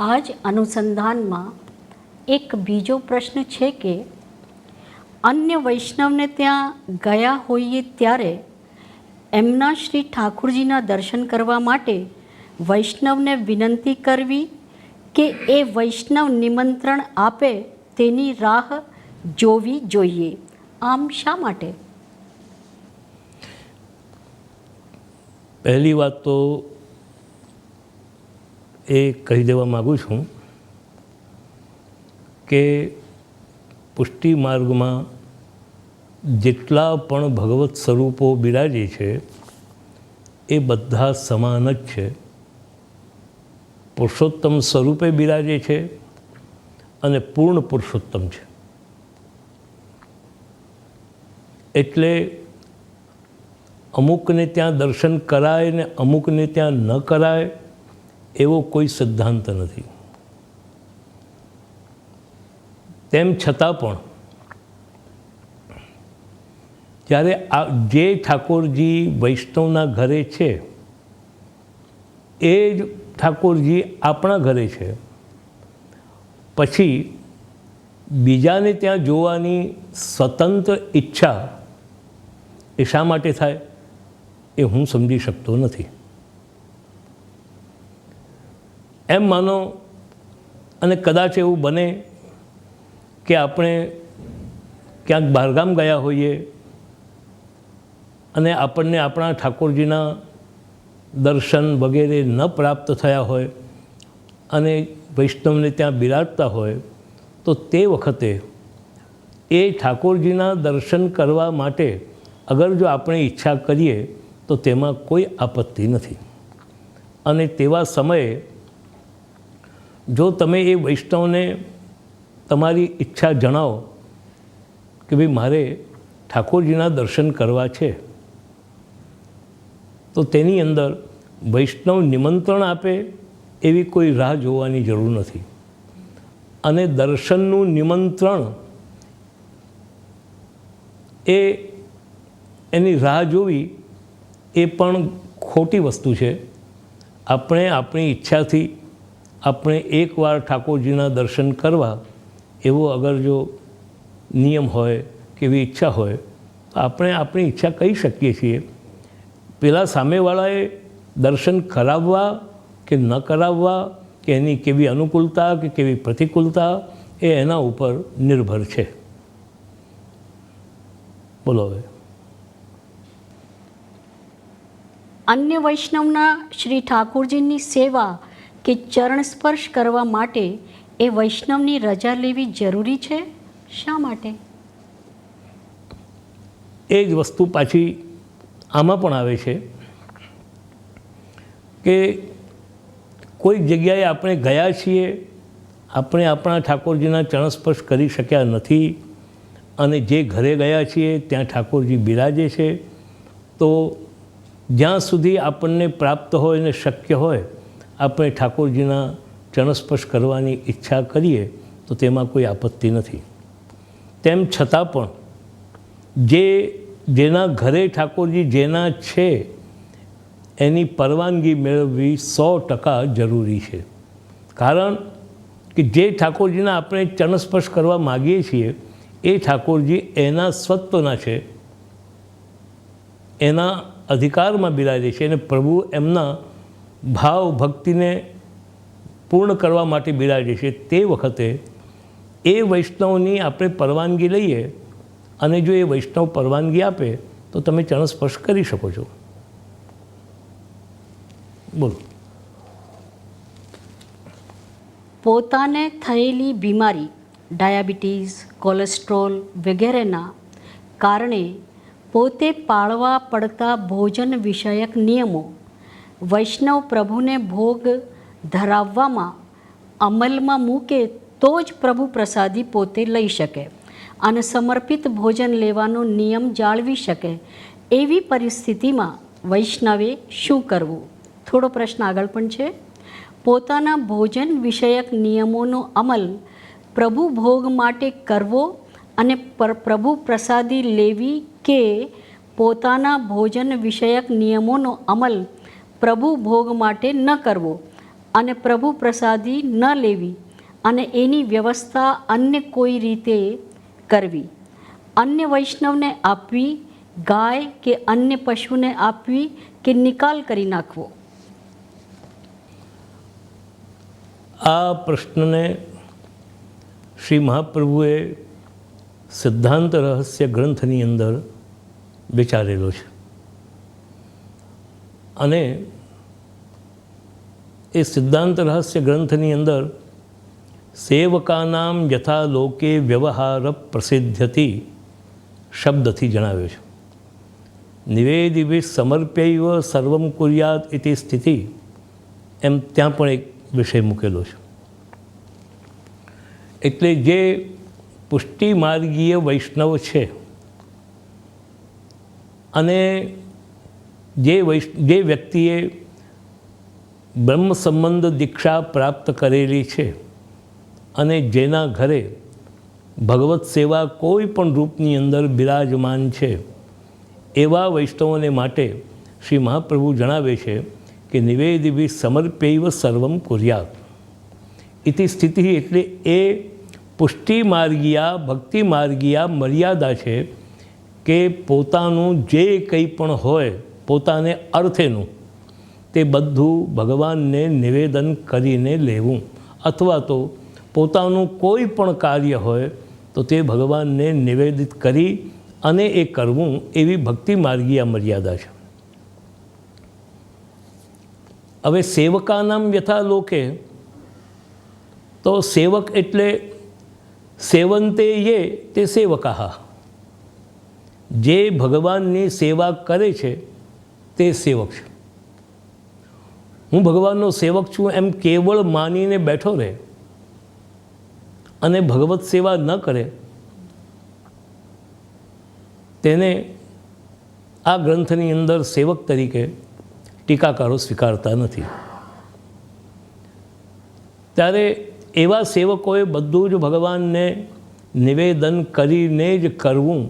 આ જ અનુસંધાનમાં એક બીજો પ્રશ્ન છે કે અન્ય વૈષ્ણવને ત્યાં ગયા હોઈએ ત્યારે એમના શ્રી ઠાકુરજીના દર્શન કરવા માટે વૈષ્ણવને વિનંતી કરવી કે એ વૈષ્ણવ નિમંત્રણ આપે તેની રાહ જોવી જોઈએ? આમ શા માટે? પહેલી વાત તો એ કહી દેવા માગું છું કે પુષ્ટિ માર્ગમાં જેટલા પણ ભગવત સ્વરૂપો બિરાજે છે એ બધા સમાન જ છે. પુરુષોત્તમ સ્વરૂપે બિરાજે છે અને પૂર્ણ પુરુષોત્તમ છે. એટલે અમુકને ત્યાં દર્શન કરાય ને અમુકને ત્યાં ન કરાય એવો કોઈ સિદ્ધાંત નથી. તેમ છતાં પણ જ્યારે જે ઠાકોરજી વૈષ્ણવના ઘરે છે એ જ ઠાકોરજી આપણા ઘરે છે, પછી બીજાને ત્યાં જોવાની સ્વતંત્ર ઈચ્છા એ શા માટે થાય એ હું સમજી શકતો નથી. એમ માનો અને કદાચ એવું બને કે આપણે ક્યાંક બહારગામ ગયા હોઈએ અને આપણને આપણા ઠાકોરજીના દર્શન વગેરે ન પ્રાપ્ત થયા હોય અને વૈષ્ણવને ત્યાં બિરાજતા હોય તો તે વખતે એ ઠાકોરજીના દર્શન કરવા માટે અગર જો આપણે ઈચ્છા કરીએ તો તેમાં કોઈ આપત્તિ નથી. અને તેવા સમયે જો તમે એ વૈષ્ણવને તમારી ઈચ્છા જણાવો કે ભાઈ મારે ઠાકોરજીના દર્શન કરવા છે, તો તેની અંદર વૈષ્ણવ નિમંત્રણ આપે એવી કોઈ રાહ જોવાની જરૂર નથી. અને દર્શનનું નિમંત્રણ એની રાહ જોવી એ પણ ખોટી વસ્તુ છે. આપણે આપણી ઈચ્છાથી આપણે એકવાર ઠાકોરજીના દર્શન કરવા એવો અગર જો નિયમ હોય કે એવી ઈચ્છા હોય તો આપણે આપણી ઈચ્છા કહી શકીએ છીએ. પેલા સામેવાળાએ દર્શન કરાવવા કે ન કરાવવા કે એની કેવી અનુકૂળતા કે કેવી પ્રતિકૂળતા એ એના ઉપર નિર્ભર છે. બોલો હવે. અન્ય વૈષ્ણવના શ્રી ઠાકોરજીની સેવા કે ચરણ સ્પર્શ કરવા માટે એ વૈષ્ણવની રજા લેવી જરૂરી છે? શા માટે? એ જ વસ્તુ પાછી આમાં પણ આવે છે કે કોઈક જગ્યાએ આપણે ગયા છીએ, આપણે આપણા ઠાકોરજીના ચરણ સ્પર્શ કરી શક્યા નથી અને જે ઘરે ગયા છીએ ત્યાં ઠાકોરજી બિરાજે છે, તો જ્યાં સુધી આપણને પ્રાપ્ત હોય ને શક્ય હોય આપણે ઠાકોરજીના ચરણ સ્પર્શ કરવાની ઈચ્છા કરીએ તો તેમાં કોઈ આપત્તિ નથી. તેમ છતાં પણ જેના ઘરે ઠાકોરજી જેના છે એની પરવાનગી મેળવવી 100% જરૂરી છે. કારણ કે જે ઠાકોરજીના આપણે ચરણ સ્પર્શ કરવા માગીએ છીએ એ ઠાકોરજી એના સ્વત્વના છે, એના અધિકારમાં બિરાજે છે અને પ્રભુ એમના ભાવ ભક્તિને પૂર્ણ કરવા માટે બિરાજે છે. તે વખતે એ વૈષ્ણવની આપણે પરવાનગી લઈએ અને જો એ વૈષ્ણવ પરવાનગી આપે તો તમે ચરણ સ્પર્શ કરી શકો છો. બોલો. પોતાને થયેલી બીમારી ડાયાબિટીસ, કોલેસ્ટ્રોલ વગેરેના કારણે પોતે પાળવા પડતા ભોજન વિષયક નિયમો વૈષ્ણવ પ્રભુને ભોગ ધરાવવામાં અમલમાં મૂકે તો જ પ્રભુ પ્રસાદી પોતે લઈ શકે અને સમર્પિત ભોજન લેવાનો નિયમ જાળવી શકે. એવી પરિસ્થિતિમાં વૈષ્ણવે શું કરવું? થોડો પ્રશ્ન આગળ પણ છે. પોતાના ભોજન વિષયક નિયમોનો અમલ પ્રભુ ભોગ માટે કરવો અને પ્રભુ પ્રસાદી લેવી કે પોતાના ભોજન વિષયક નિયમોનો અમલ પ્રભુ ભોગ માટે ન કરવો અને પ્રભુ પ્રસાદી ન લેવી અને એની વ્યવસ્થા અન્ય કોઈ રીતે કરવી, અન્ય વૈષ્ણવને આપવી, ગાય કે અન્ય પશુને આપવી કે નિકાલ કરી નાખવો? આ પ્રશ્નને શ્રી મહાપ્રભુએ સિદ્ધાંત રહસ્ય ગ્રંથની અંદર વિચારેલો છે અને એ સિદ્ધાંત રહસ્ય ગ્રંથની અંદર સેવકાનામ યથા લોકે વ્યવહાર પ્રસિદ્ધ્યતિ શબ્દથી જણાવ્યો છે. નિવેદિભિ સમર્પ્યૈવ સર્વમ કુર્યાત ઇતિ સ્થિતિ, એમ ત્યાં પણ એક વિષય મૂકેલો છે. એટલે જે પુષ્ટિ માર્ગીય વૈષ્ણવ છે અને જે વ્યક્તિએ બ્રહ્મ સંબંધ દીક્ષા પ્રાપ્ત કરેલી છે અને જેના ઘરે ભગવત સેવા કોઈ પણ રૂપની અંદર બિરાજમાન છે, એવા વૈષ્ણવોને માટે શ્રી મહાપ્રભુ જણાવે છે કે નિવેદિભિ સમર્પ્યૈવ સર્વમ કુર્યાત ઇતિ સ્થિતિ. એટલે એ પુષ્ટિ માર્ગીયા ભક્તિ માર્ગીયા મર્યાદા છે કે પોતાનું જે કંઈ પણ હોય પોતાને અર્થેનું તે બધું ભગવાનને નિવેદન કરીને લેવું, અથવા તો પોતાનું કોઈ પણ કાર્ય હોય તો તે ભગવાનને નિવેદિત કરી અને એ કરવું, એવી ભક્તિ માર્ગીય મર્યાદા છે. હવે સેવકાનામ યથા લોકે, તો સેવક એટલે સેવંતે યે તે સેવકાહ, જે ભગવાનની સેવા કરે છે તે સેવક છે. હું ભગવાનનો સેવક છું એમ કેવળ માનીને બેઠો રહે અને ભગવત સેવા ન કરે, તેને આ ગ્રંથની અંદર સેવક તરીકે ટીકાકારો સ્વીકારતા નથી. ત્યારે એવા સેવકોએ બધું જ ભગવાનને નિવેદન કરીને જ કરવું,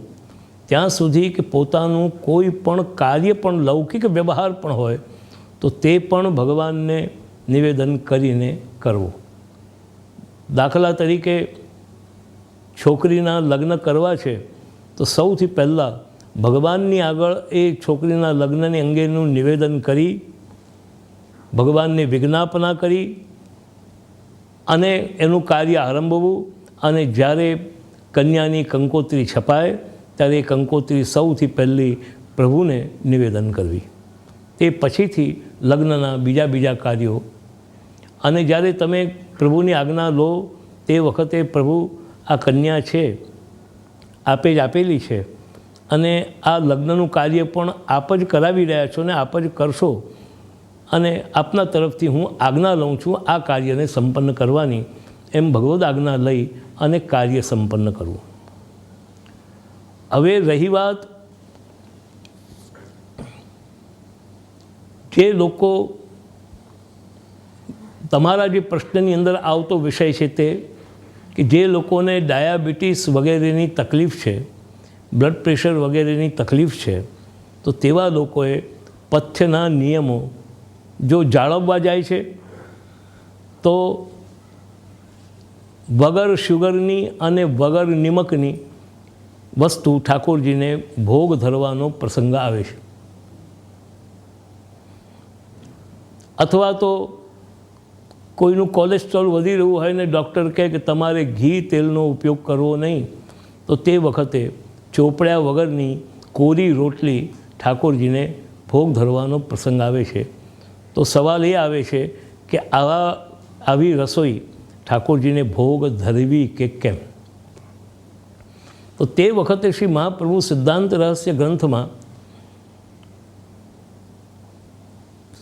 ત્યાં સુધી કે પોતાનું કોઈ પણ કાર્ય પણ લૌકિક વ્યવહાર પણ હોય તો તે પણ ભગવાનને નિવેદન કરીને કરવું. દાખલા તરીકે છોકરીના લગ્ન કરવા છે તો સૌથી પહેલાં ભગવાનની આગળ એ છોકરીના લગ્નની અંગેનું નિવેદન કરી, ભગવાનને વિજ્ઞાપના કરી અને એનું કાર્ય આરંભવું, અને જ્યારે કન્યાની કંકોત્રી છપાય ત્યારે એ કંકોત્રી સૌથી પહેલી પ્રભુને નિવેદન કરવી. તે પછીથી લગ્નના બીજા કાર્યો. અને જ્યારે તમે પ્રભુની આજ્ઞા લો તે વખતે પ્રભુ આ કન્યા છે આપે જ આપેલી છે અને આ લગ્નનું કાર્ય પણ આપ જ કરાવી રહ્યા છો ને આપ જ કરશો, અને આપના તરફથી હું આજ્ઞા લઉં છું આ કાર્યને સંપન્ન કરવાની, એમ ભગવદ આજ્ઞા લઈ અને કાર્ય સંપન્ન કરવું. હવે રહી વાત જે લોકો, તમારા જે પ્રશ્નની અંદર આવતો વિષય છે તે કે જે લોકોને ડાયાબિટીસ વગેરેની તકલીફ છે, બ્લડ પ્રેશર વગેરેની તકલીફ છે, તો તેવા લોકોએ પથ્યના નિયમો જો જાળવવા જાય છે તો વગર શુગરની અને વગર નિમકની વસ્તુ ઠાકોરજીને ભોગ ધરવાનો પ્રસંગ આવે છે. અથવા તો કોઈનું કોલેસ્ટ્રોલ વધી રહ્યું હોય ને ડૉક્ટર કહે કે તમારે ઘી તેલનો ઉપયોગ કરવો નહીં, તો તે વખતે ચોપડ્યા વગરની કોરી રોટલી ઠાકોરજીને ભોગ ધરવાનો પ્રસંગ આવે છે. તો સવાલ એ આવે છે કે આવી રસોઈ ઠાકોરજીને ભોગ ધરવી કે કેમ? તો તે વખતે શ્રી મહાપ્રભુ સિદ્ધાંત રહસ્ય ગ્રંથમાં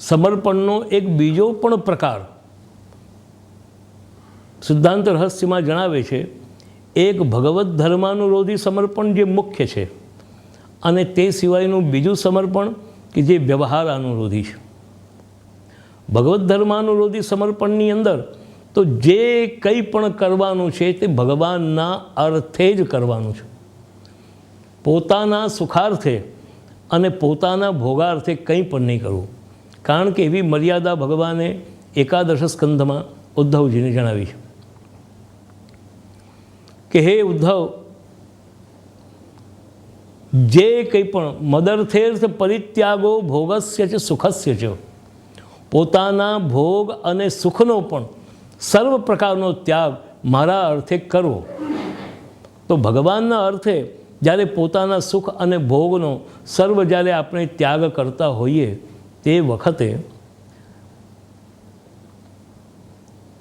સમર્પણનો એક બીજો પણ પ્રકાર સિદ્ધાંત રહસ્યમાં જણાવે છે. એક ભગવત ધર્માનુરોધી સમર્પણ જે મુખ્ય છે, અને તે સિવાયનું બીજું સમર્પણ કે જે વ્યવહાર અનુરોધી છે. ભગવત ધર્માનુરોધી સમર્પણની અંદર તો જે કંઈ પણ કરવાનું છે તે ભગવાનના અર્થે જ કરવાનું છે. પોતાના સુખાર્થે અને પોતાના ભોગાર્થે કંઈ પણ નહીં કરવું, કારણ કે એવી મર્યાદા ભગવાને એકાદશ સ્કંધમાં ઉદ્ધવજીને જણાવી કે હે ઉદ્ધવ, જે કંઈ પણ મદર્થેર્થ પરિત્યાગો ભોગસ્ય ચ સુખસ્ય ચ, પોતાના ભોગ અને સુખનો પણ સર્વ પ્રકારનો ત્યાગ મારા અર્થે કરવો. તો ભગવાનના અર્થે જ્યારે પોતાના સુખ અને ભોગનો સર્વ જ્યારે આપણે ત્યાગ કરતા હોઈએ તે વખતે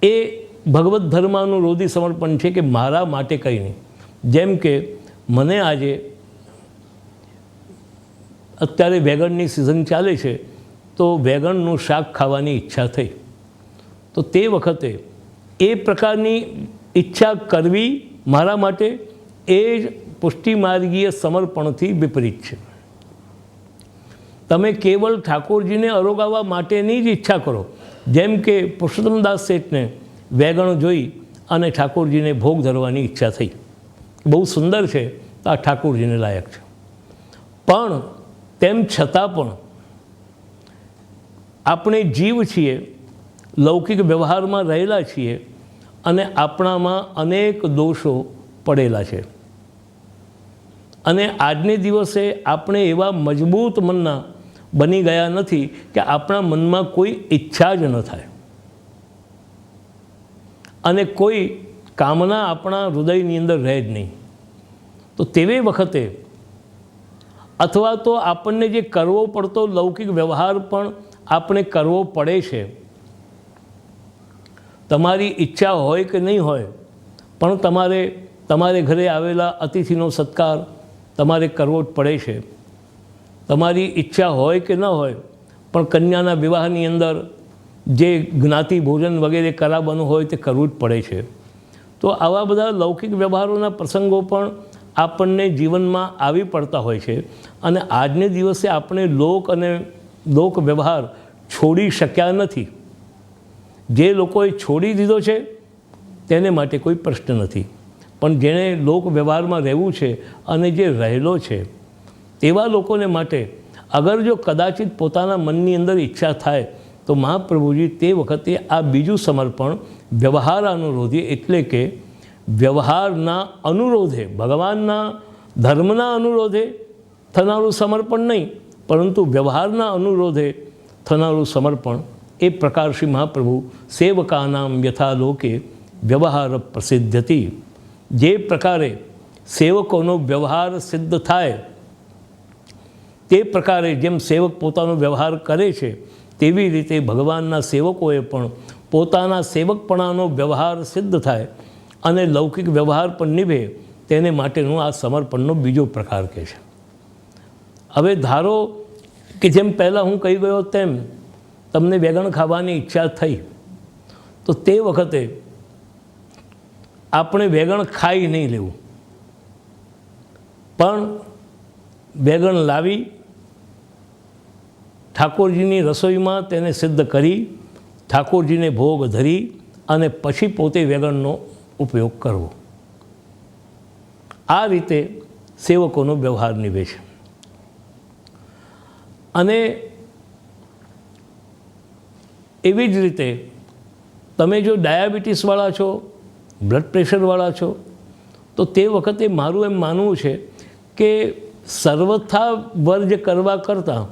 એ ભગવદ્ ધર્માનુરોધી સમર્પણ છે કે મારા માટે કંઈ નહીં. જેમ કે મને આજે અત્યારે વેગનની સિઝન ચાલે છે તો વેગનનું શાક ખાવાની ઈચ્છા થઈ, તો તે વખતે એ પ્રકારની ઈચ્છા કરવી મારા માટે એ જ પુષ્ટિમાર્ગીય સમર્પણથી વિપરીત છે. તમે કેવલ ઠાકોરજીને અરોગાવવા માટેની જ ઈચ્છા કરો, જેમ કે પુરુષોત્તમદાસ શેઠને વેગણ જોઈ અને ઠાકોરજીને ભોગ ધરવાની ઈચ્છા થઈ, બહુ સુંદર છે, તો આ ઠાકોરજીને લાયક છે. પણ તેમ છતાં પણ આપણે જીવ છીએ, લૌકિક વ્યવહારમાં રહેલા છીએ અને આપણામાં અનેક દોષો પડેલા છે. અને આજને દિવસે આપણે એવા મજબૂત મનના બની ગયા નથી કે આપણા મનમાં કોઈ ઈચ્છા જ ન થાય અને કોઈ કામના આપણા હૃદયની અંદર રહે જ નહીં. તો તેવી વખતે અથવા તો આપણને જે કરવો પડતો લૌકિક વ્યવહાર પણ આપણે કરવો પડે છે. તમારી ઈચ્છા હોય કે નહીં હોય પણ તમારે ઘરે આવેલા અતિથિનો સત્કાર તમારે કરવો જ પડે છે. તમારી ઈચ્છા હોય કે ન હોય પણ કન્યાના વિવાહની અંદર જે જ્ઞાતિ ભોજન વગેરે કરાવવાનું હોય તે કરવું જ પડે છે. તો આવા બધા લૌકિક વ્યવહારોના પ્રસંગો પણ આપણને જીવનમાં આવી પડતા હોય છે. અને આજને દિવસે આપણે લોક વ્યવહાર છોડી શક્યા નથી. જે લોકોએ છોડી દીધો છે તેને માટે કોઈ પ્રશ્ન નથી, પણ જેણે લોક વ્યવહારમાં રહેવું છે અને જે રહેલો છે તેવા લોકોને માટે અગર જો કદાચિત પોતાના મનની અંદર ઈચ્છા થાય તો મહાપ્રભુજી તે વખતે આ બીજું સમર્પણ વ્યવહાર અનુરોધી, એટલે કે વ્યવહારના અનુરોધે, ભગવાનના ધર્મના અનુરોધે થનારું સમર્પણ નહીં, પરંતુ વ્યવહારના અનુરોધે થનારું સમર્પણ. એ પ્રકાર શ્રી મહાપ્રભુ સેવકાનામ યથાલોકે વ્યવહાર પ્રસિદ્ધતિ, જે પ્રકારે સેવકોનો વ્યવહાર સિદ્ધ થાય તે પ્રકારે જેમ સેવક પોતાનો વ્યવહાર કરે છે તેવી રીતે ભગવાનના સેવકોએ પણ પોતાના સેવકપણાનો વ્યવહાર સિદ્ધ થાય અને લૌકિક વ્યવહાર પણ નિભે, તેને માટેનું આ સમર્પણનો બીજો પ્રકાર કહે છે. હવે ધારો કે જેમ પહેલાં હું કહી ગયો તેમ તમને વેગણ ખાવાની ઈચ્છા થઈ, તો તે વખતે આપણે વેગણ ખાઈ નહીં લેવું, પણ વેગણ લાવી ઠાકોરજીની રસોઈમાં તેને સિદ્ધ કરી ઠાકોરજીને ભોગ ધરી અને પછી પોતે વેગણનો ઉપયોગ કરવો. આ રીતે સેવકોનો વ્યવહાર નિભે છે. અને એવી જ રીતે તમે જો ડાયાબિટીસવાળા છો, બ્લડ પ્રેશરવાળા છો, તો તે વખતે મારું એમ માનવું છે કે સર્વથા વર્જ કરવા કરતાં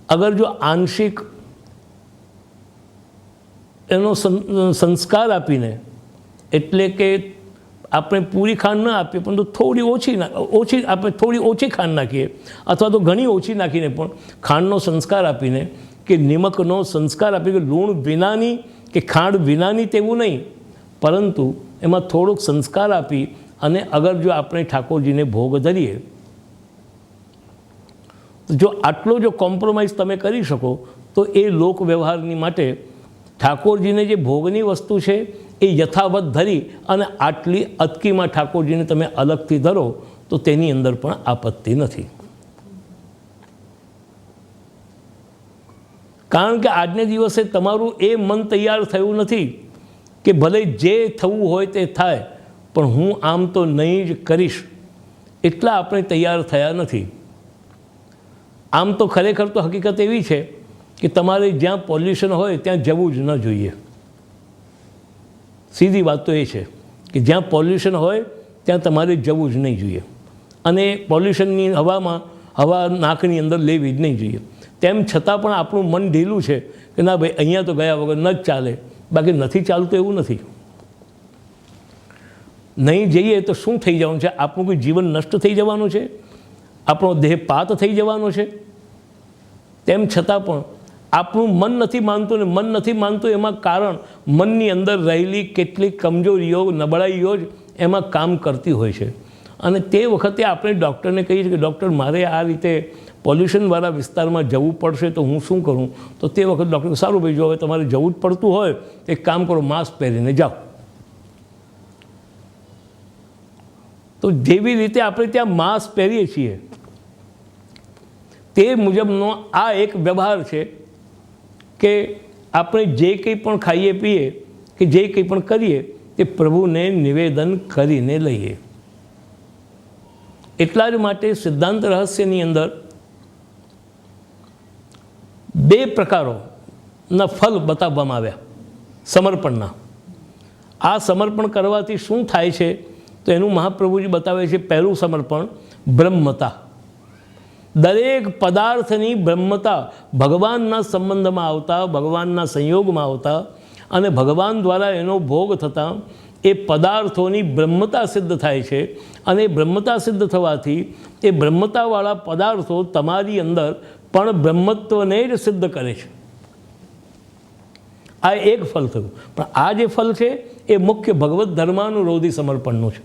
અગર જો આંશિક એનો સંસ્કાર આપીને, એટલે કે આપણે પૂરી ખાંડ ન આપીએ પરંતુ થોડી ઓછી ખાંડ નાખીએ અથવા તો ઘણી ઓછી નાખીને પણ ખાંડનો સંસ્કાર આપીને કે નિમકનો સંસ્કાર આપી, કે લૂણ વિનાની કે ખાંડ વિનાની તેવું નહીં, પરંતુ એમાં થોડોક સંસ્કાર આપી અને અગર જો આપણે ઠાકોરજીને ભોગ ધરીએ, જો આટલો જો કોમ્પ્રોમાઇઝ તમે કરી શકો તો એ લોક વ્યવહારની માટે ઠાકોરજીને જે ભોગની વસ્તુ છે એ યથાવત ધરી અને આટલી અટકીમાં ઠાકોરજીને તમે અલગથી ધરો તો તેની અંદર પણ આપત્તિ નથી. કારણ કે આજને દિવસે તમારું એ મન તૈયાર થયું નથી કે ભલે જે થવું હોય તે થાય પણ હું આમ તો નહીં જ કરીશ, એટલા આપણે તૈયાર થયા નથી. આમ તો ખરેખર તો હકીકત એવી છે કે તમારે જ્યાં પોલ્યુશન હોય ત્યાં જવું જ ન જોઈએ. સીધી વાત તો એ છે કે જ્યાં પોલ્યુશન હોય ત્યાં તમારે જવું જ નહીં જોઈએ. અને પોલ્યુશનની હવા નાકની અંદર લેવી જ નહીં જોઈએ. તેમ છતાં પણ આપણું મન ઢીલું છે કે ના ભાઈ અહીંયા તો ગયા વગર ન જ ચાલે. બાકી નથી ચાલતું એવું નથી. નહીં જઈએ તો શું થઈ જવાનું છે? આપણું કોઈ જીવન નષ્ટ થઈ જવાનું છે? આપણો દેહ પાત થઈ જવાનો છે? તેમ છતાં પણ આપણું મન નથી માનતું, ને મન નથી માનતું એમાં કારણ મનની અંદર રહેલી કેટલીક કમજોરીઓ, નબળાઈઓ જ એમાં કામ કરતી હોય છે. અને તે વખતે આપણે ડૉક્ટરને કહીએ છીએ કે ડૉક્ટર મારે આ રીતે પોલ્યુશનવાળા વિસ્તારમાં જવું પડશે તો હું શું કરું? તો તે વખતે ડૉક્ટર સારું ભાઈ, જો હવે તમારે જવું જ પડતું હોય તો એક કામ કરો, માસ્ક પહેરીને જાઓ. તો જેવી રીતે આપણે ત્યાં માસ્ક પહેરીએ છીએ તે મુજબનો આ એક વ્યવહાર છે કે આપણે જે કંઈ પણ ખાઈએ પીએ કે જે કંઈ પણ કરીએ તે પ્રભુને નિવેદન કરીને લઈએ. એટલા જ માટે સિદ્ધાંત રહસ્યની અંદર 2 પ્રકારોના ફલ બતાવવામાં આવ્યા સમર્પણના. આ સમર્પણ કરવાથી શું થાય છે તો એનું મહાપ્રભુજી બતાવે છે. પહેલું સમર્પણ બ્રહ્મતા. દરેક પદાર્થની બ્રહ્મતા, ભગવાનના સંબંધમાં આવતા, ભગવાનના સંયોગમાં આવતા અને ભગવાન દ્વારા એનો ભોગ થતાં એ પદાર્થોની બ્રહ્મતા સિદ્ધ થાય છે. અને એ બ્રહ્મતા સિદ્ધ થવાથી એ બ્રહ્મતાવાળા પદાર્થો તમારી અંદર પણ બ્રહ્મત્વને જ સિદ્ધ કરે છે. આ એક ફલ થયું. પણ આ જે ફલ છે એ મુખ્ય ભગવત ધર્માનુરોધી સમર્પણનું છે.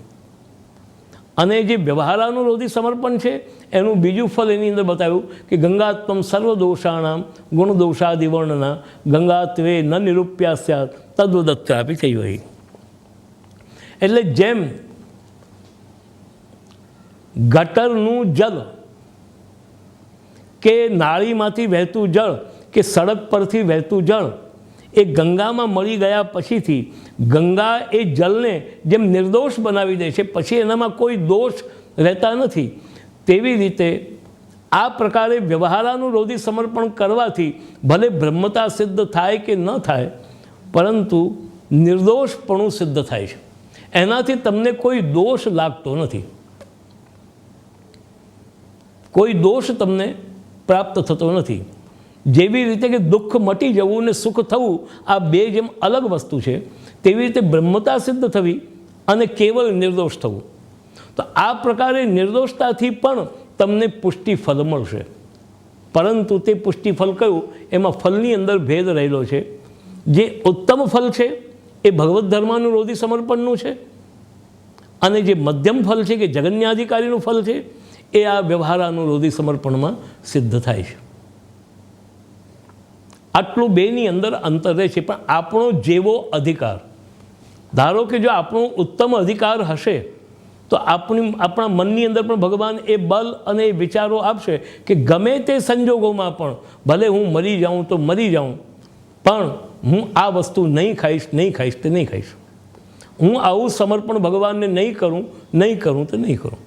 અને જે વ્યવહારાનુરોધી સમર્પણ છે એનું બીજું ફલ એની અંદર બતાવ્યું કે ગંગાત્મમ સર્વદોષાણામ ગુણદોષાદિવર્ણના ગંગાત્વે ન નિરૂપ્યાસ્યાત તદ્વદત્રાપી કૈવહી. એટલે જેમ ગટરનું જળ કે નાળીમાંથી વહેતું જળ કે સડક પરથી વહેતું જળ એ ગંગામાં મળી ગયા પછીથી ગંગા એ જળને જેમ નિર્દોષ બનાવી દે છે, પછી એનામાં કોઈ દોષ રહેતા નથી. તેવી રીતે આ પ્રકારે વ્યવહારાનુરોધી સમર્પણ કરવાથી ભલે બ્રહ્મતા સિદ્ધ થાય કે ન થાય, પરંતુ નિર્દોષપણું સિદ્ધ થાય છે. એનાથી તમને કોઈ દોષ લાગતો નથી, કોઈ દોષ તમને પ્રાપ્ત થતો નથી. જેવી રીતે કે દુઃખ મટી જવું ને સુખ થવું આ 2 જેમ અલગ વસ્તુ છે, તેવી રીતે બ્રહ્મતા સિદ્ધ થવી અને કેવળ નિર્દોષ થવું. તો આ પ્રકારે નિર્દોષતાથી પણ તમને પુષ્ટિફળ મળશે. પરંતુ તે પુષ્ટિફળ કયું? એમાં ફલની અંદર ભેદ રહેલો છે. જે ઉત્તમ ફલ છે એ ભગવત ધર્માનુરોધી સમર્પણનું છે, અને જે મધ્યમ ફલ છે કે જગન્યાધિકારીનું ફલ છે એ આ વ્યવહારાનુરોધી સમર્પણમાં સિદ્ધ થાય છે. આટલું 2ની અંદર અંતર રહે છે. પણ આપણો જેવો અધિકાર, ધારો કે જો આપણો ઉત્તમ અધિકાર હશે તો આપણા મનની અંદર પણ ભગવાન એ બલ અને એ વિચારો આપશે કે ગમે તે સંજોગોમાં પણ ભલે હું મરી જાઉં તો મરી જાઉં, પણ હું આ વસ્તુ નહીં ખાઈશ તે નહીં ખાઈશ. હું આવું સમર્પણ ભગવાનને નહીં કરું તો નહીં કરું.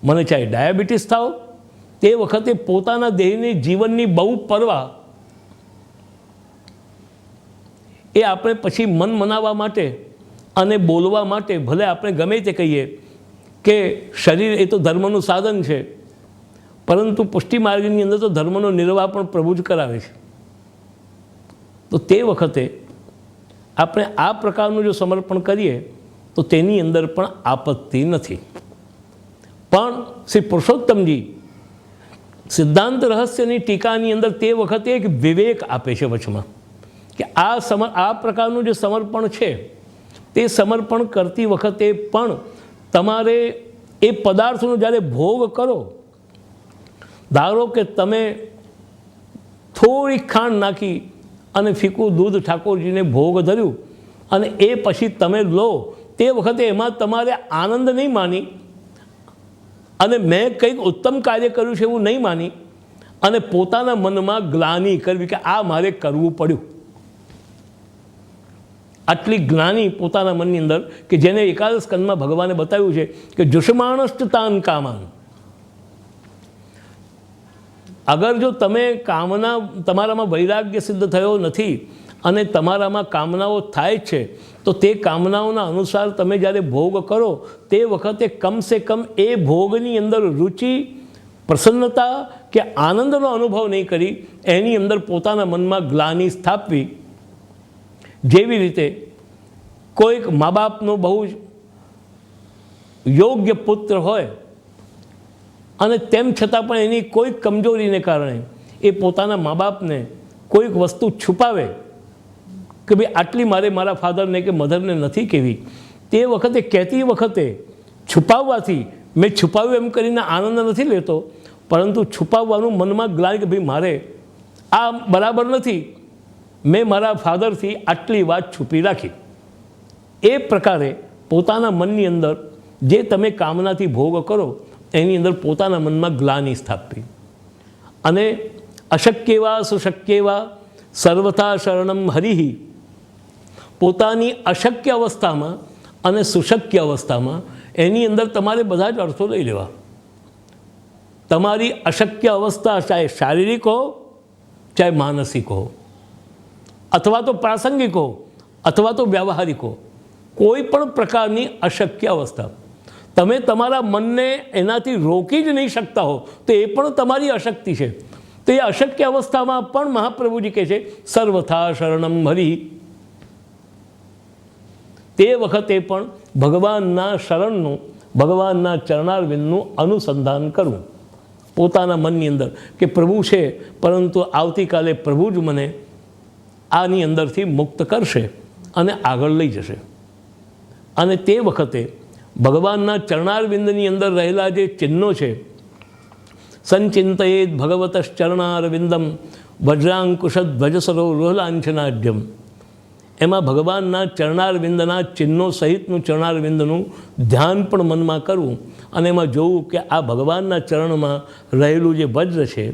મને ચાહે ડાયાબિટીસ થાવ, તે વખતે પોતાના દેહની જીવનની બહુ પરવા એ આપણે પછી મન મનાવવા માટે અને બોલવા માટે ભલે આપણે ગમે તે કહીએ કે શરીર એ તો ધર્મનું સાધન છે, પરંતુ પુષ્ટિ માર્ગની અંદર તો ધર્મનો નિર્વાહ પણ પ્રભુ જ કરાવે છે. તો તે વખતે આપણે આ પ્રકારનું જો સમર્પણ કરીએ તો તેની અંદર પણ આપત્તિ નથી. પણ શ્રી પુરુષોત્તમજી સિદ્ધાંત રહસ્યની ટીકાની અંદર તે વખતે એક વિવેક આપે છે વચમાં કે આ પ્રકારનું જે સમર્પણ છે તે સમર્પણ કરતી વખતે પણ તમારે એ પદાર્થનો જ્યારે ભોગ કરો, ધારો કે તમે થોડી ખાંડ નાખી અને ફીકું દૂધ ઠાકોરજીને ભોગ ધર્યું અને એ પછી તમે લો, તે વખતે એમાં તમારે આનંદ નહીં માની અને મેં કંઈક ઉત્તમ કાર્ય કર્યું છે એવું નહીં માની અને પોતાના મનમાં ગ્લાનિ કરવી કે આ મારે કરવું પડ્યું. આટલી જ્ઞાની પોતાના મનની અંદર કે જેને એકાદશ સ્કંદમાં ભગવાને બતાવ્યું છે કે જુષમાણષ્ટ તાન કામાન, અગર જો તમે કામના તમારામાં વૈરાગ્ય સિદ્ધ થયો નથી અને તમારામાં કામનાઓ થાય છે તો તે કામનાઓના અનુસાર તમે જ્યારે ભોગ કરો તે વખતે કમસે કમ એ ભોગની અંદર રુચિ, પ્રસન્નતા કે આનંદનો અનુભવ નહીં કરી એની અંદર પોતાના મનમાં ગ્લાનિ સ્થાપવી. જેવી રીતે કોઈક મા બાપનો બહુ જ યોગ્ય પુત્ર હોય અને તેમ છતાં પણ એની કોઈક કમજોરીને કારણે એ પોતાના મા બાપને કોઈક વસ્તુ છુપાવે કે ભાઈ આટલી મારે મારા ફાધરને કે મધરને નથી કહેવી, તે વખતે કહેતી વખતે છુપાવવાથી મેં છુપાવ્યું એમ કરીને આનંદ નથી લેતો, પરંતુ છુપાવવાનું મનમાં ગ્લાય કે ભાઈ મારે આ બરાબર નથી, મેં મારા ફાધરથી આટલી વાત છુપી રાખી. એ પ્રકારે પોતાના મનની અંદર જે તમે કામનાથી ભોગ કરો એની અંદર પોતાના મનમાં ગ્લાનિ સ્થાપવી અને અશક્યવા સુશક્યવા સર્વથા શરણમ હરિ. પોતાની અશક્ય અવસ્થામાં અને સુશક્ય અવસ્થામાં એની અંદર તમારે બધા જ અર્થો લઈ લેવા. તમારી અશક્ય અવસ્થા ચાહે શારીરિક હો ચાહે માનસિક હો અથવા તો પ્રાસંગિક હો અથવા તો વ્યવહારિક હો, કોઈ પણ પ્રકારની અશક્ય અવસ્થા તમે તમારા મનને એનાથી રોકી જ નહીં શકતા હો તો એ પણ તમારી અશક્તિ છે. તો એ અશક્ય અવસ્થામાં પણ મહાપ્રભુજી કહે છે સર્વથા શરણમ હરિ. તે વખતે પણ ભગવાનના શરણનું, ભગવાનના ચરણારવિંદનું અનુસંધાન કરવું પોતાના મનની અંદર કે પ્રભુ છે પરંતુ આવતીકાલે પ્રભુ જ મને આની અંદરથી મુક્ત કરશે અને આગળ લઈ જશે. અને તે વખતે ભગવાનના ચરણારવિંદની અંદર રહેલા જે ચિહ્નો છે, સંચિંતયેદ ભગવત ચરણારવિંદમ વજ્રાંકુશદ ભજસરો રોહલાંછનાઢ્યમ, એમાં ભગવાનના ચરણારવિંદના ચિહ્નો સહિતનું ચરણારવિંદનું ધ્યાન પણ મનમાં કરવું અને એમાં જોવું કે આ ભગવાનના ચરણમાં રહેલું જે વજ્ર છે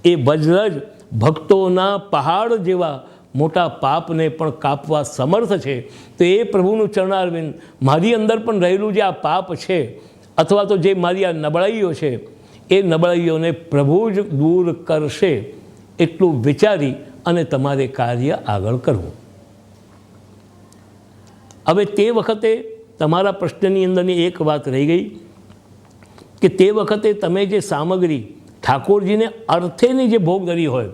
એ વજ્ર જ ભક્તોના પહાડ જેવા મોટા પાપને પણ કાપવા સમર્થ છે. તો એ પ્રભુનું ચરણારવિંદ મારી અંદર પણ રહેલું જે આ પાપ છે અથવા તો જે મારી આ નબળાઈઓ છે એ નબળાઈઓને પ્રભુ જ દૂર કરશે એટલું વિચારી અને તમારે કાર્ય આગળ કરવું. હવે તે વખતે તમારા પ્રશ્નની અંદરની એક વાત રહી ગઈ કે તે વખતે તમે જે સામગ્રી ઠાકોરજીને અર્થેની જે ભોગ ધરી હોય,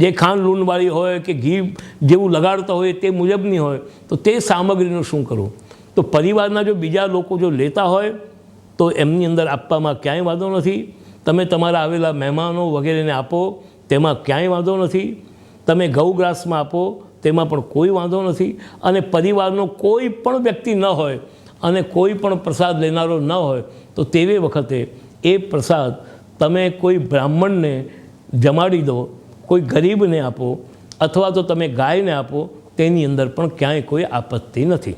જે ખાંડ લૂણવાળી હોય કે ઘી જેવું લગાડતા હોય તે મુજબની હોય, તો તે સામગ્રીનું શું કરવું? તો પરિવારના જો બીજા લોકો જો લેતા હોય તો એમની અંદર આપવામાં ક્યાંય વાંધો નથી. તમે તમારા આવેલા મહેમાનો વગેરેને આપો તેમાં ક્યાંય વાંધો નથી. તમે ગૌગ્રાસમાં આપો તેમાં પણ કોઈ વાંધો નથી. અને પરિવારનો કોઈ પણ વ્યક્તિ ન હોય અને કોઈ પણ પ્રસાદ લેનારો ન હોય તો તેવી વખતે એ પ્રસાદ તમે કોઈ બ્રાહ્મણને જમાડી દો, કોઈ ગરીબને આપો અથવા તો તમે ગાયને આપો, તેની અંદર પણ ક્યાંય કોઈ આપત્તિ નથી.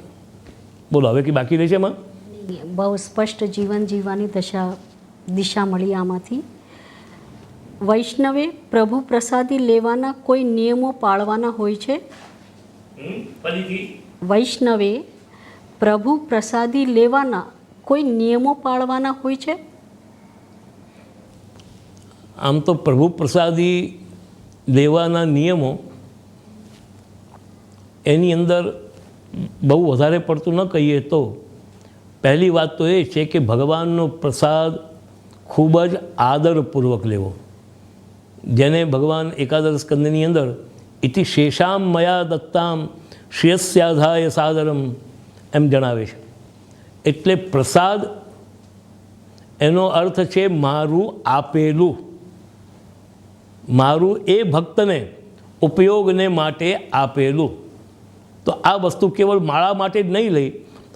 બોલો હવે કે બાકી રહે છે એમાં? બહુ સ્પષ્ટ જીવન જીવવાની દિશા મળી આમાંથી. વૈષ્ણવે પ્રભુ પ્રસાદી લેવાના કોઈ નિયમો પાળવાના હોય છે? વૈષ્ણવે પ્રભુ પ્રસાદી લેવાના કોઈ નિયમો પાળવાના હોય છે? આમ તો પ્રભુ પ્રસાદી લેવાના નિયમો એની અંદર બહુ વધારે પડતું ન કહીએ તો પહેલી વાત તો એ છે કે ભગવાનનો પ્રસાદ ખૂબ જ આદરપૂર્વક લેવો. જેને ભગવાન એકાદશ સ્કંદની અંદર ઇતિ શેષામ મયા દત્તામ શ્રેયસ્યાધાય સાદરમ એમ જણાવે છે. એટલે પ્રસાદ એનો અર્થ છે મારું આપેલું, મારું એ ભક્તને ઉપયોગને માટે આપેલું. તો આ વસ્તુ કેવળ માળા માટે જ નહીં લઈ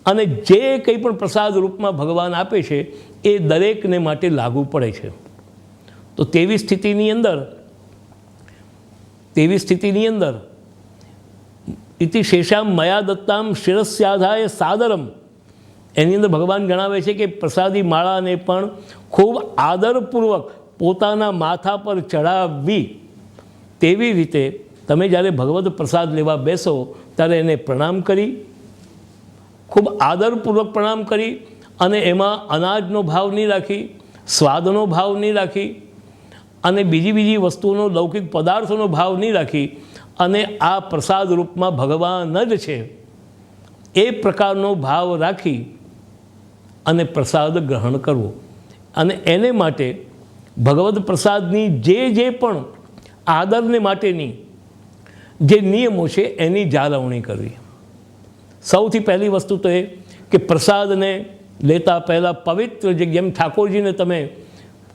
અને જે કંઈ પણ પ્રસાદ રૂપમાં ભગવાન આપે છે એ દરેકને માટે લાગુ પડે છે. તો તેવી સ્થિતિની અંદર ઇતિ શેષામ મયા દત્તામ શિરસ્યાધાય સાદરમ એની અંદર ભગવાન જણાવે છે કે પ્રસાદી માળાને પણ ખૂબ આદરપૂર્વક પોતાના માથા પર ચડાવવી. તેવી રીતે તમે જ્યારે ભગવદ પ્રસાદ લેવા બેસો ત્યારે એને પ્રણામ કરી, ખૂબ આદરપૂર્વક પ્રણામ કરી અને એમાં અનાજનો ભાવ નહીં રાખી, સ્વાદનો ભાવ નહીં રાખી અને બીજી વસ્તુઓનો લૌકિક પદાર્થોનો ભાવ નહીં રાખી અને આ પ્રસાદ રૂપમાં ભગવાન જ છે એ પ્રકારનો ભાવ રાખી અને પ્રસાદ ગ્રહણ કરવો. અને એને માટે ભગવદ પ્રસાદની જે પણ આદરને માટેની જે નિયમો છે એની જાળવણી કરવી. સૌથી પહેલી વસ્તુ તો એ કે પ્રસાદને લેતા પહેલાં પવિત્ર જગ્યા, એમ ઠાકોરજીને તમે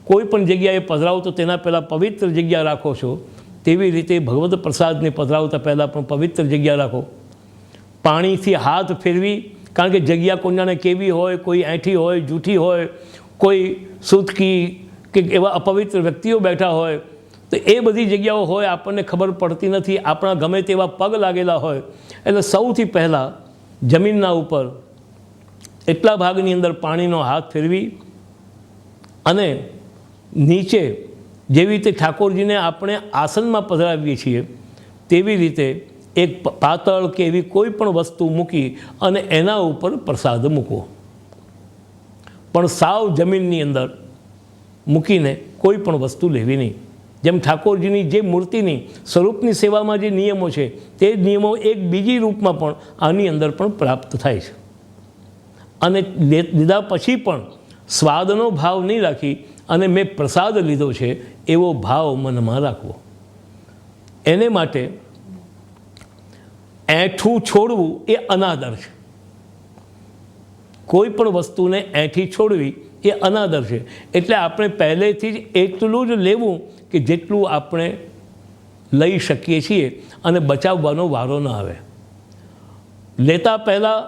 કોઈ પણ જગ્યાએ પધરાવો તો તેના પહેલાં પવિત્ર જગ્યા રાખો છો, તેવી રીતે ભગવદ પ્રસાદને પધરાવતા પહેલાં પણ પવિત્ર જગ્યા રાખો. પાણીથી હાથ ફેરવી, કારણ કે જગ્યા કોઈનાને કેવી હોય, કોઈ એંઠી હોય, જૂઠી હોય, કોઈ સૂતકી કે એવા અપવિત્ર વ્યક્તિઓ બેઠા હોય, તો એ બધી જગ્યાઓ હોય આપણને ખબર પડતી નથી, આપણા ગમે તેવા પગ લાગેલા હોય. એટલે સૌથી પહેલાં જમીનના ઉપર એટલા ભાગની અંદર પાણીનો હાથ ફેરવી અને નીચે જેવી રીતે ઠાકોરજીને આપણે આસનમાં પધરાવીએ છીએ તેવી રીતે એક પાતળ કે એવી કોઈ પણ વસ્તુ મૂકી અને એના ઉપર પ્રસાદ મૂકવો. પણ સાવ જમીનની અંદર મૂકીને કોઈ પણ વસ્તુ લેવી નહીં. જેમ ઠાકોરજીની જે મૂર્તિની સ્વરૂપની સેવામાં જે નિયમો છે તે નિયમો એક બીજી રૂપમાં પણ આની અંદર પણ પ્રાપ્ત થાય છે. અને લીધા પછી પણ સ્વાદનો ભાવ નહીં રાખી અને મેં પ્રસાદ લીધો છે એવો ભાવ મનમાં રાખવો. એને માટે એઠું છોડવું એ અનાદર છે. કોઈ પણ વસ્તુને એઠી છોડવી એ અનાદર છે. એટલે આપણે પહેલેથી જ એટલું જ લેવું કે જેટલું આપણે લઈ શકીએ છીએ અને બચાવવાનો વારો ન આવે. લેતા પહેલાં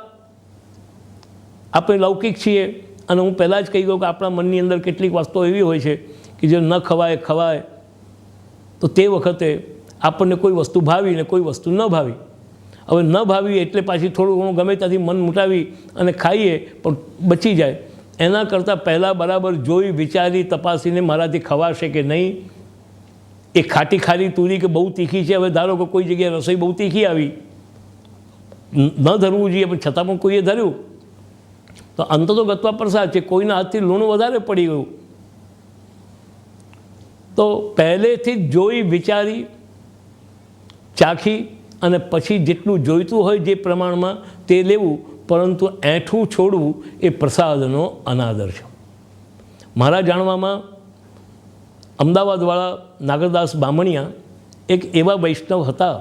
આપણે લૌકિક છીએ અને હું પહેલાં જ કહી ગયો કે આપણા મનની અંદર કેટલીક વસ્તુઓ એવી હોય છે કે જે ન ખવાય, તો તે વખતે આપણને કોઈ વસ્તુ ભાવી ને કોઈ વસ્તુ ન ભાવી. હવે ન ભાવી એટલે પાછી થોડું ઘણું ગમે ત્યાંથી મન મૂટાવી અને ખાઈએ પણ બચી જાય. એના કરતાં પહેલાં બરાબર જોઈ વિચારી તપાસીને મારાથી ખવાશે કે નહીં. એ ખાટી તુરી કે બહુ તીખી છે, હવે ધારો કે કોઈ જગ્યાએ રસોઈ બહુ તીખી આવી, ન ધરવું જોઈએ પણ છતાં પણ કોઈએ ધર્યું તો અંત તો ગત્વા પ્રસાદ છે. કોઈના હાથથી લૂણ વધારે પડી ગયું તો પહેલેથી જ જોઈ વિચારી ચાખી અને પછી જેટલું જોઈતું હોય જે પ્રમાણમાં તે લેવું. પરંતુ એઠું છોડવું એ પ્રસાદનો અનાદર છે. મારા જાણવામાં અમદાવાદવાળા નાગરદાસ બામણિયા એક એવા વૈષ્ણવ હતા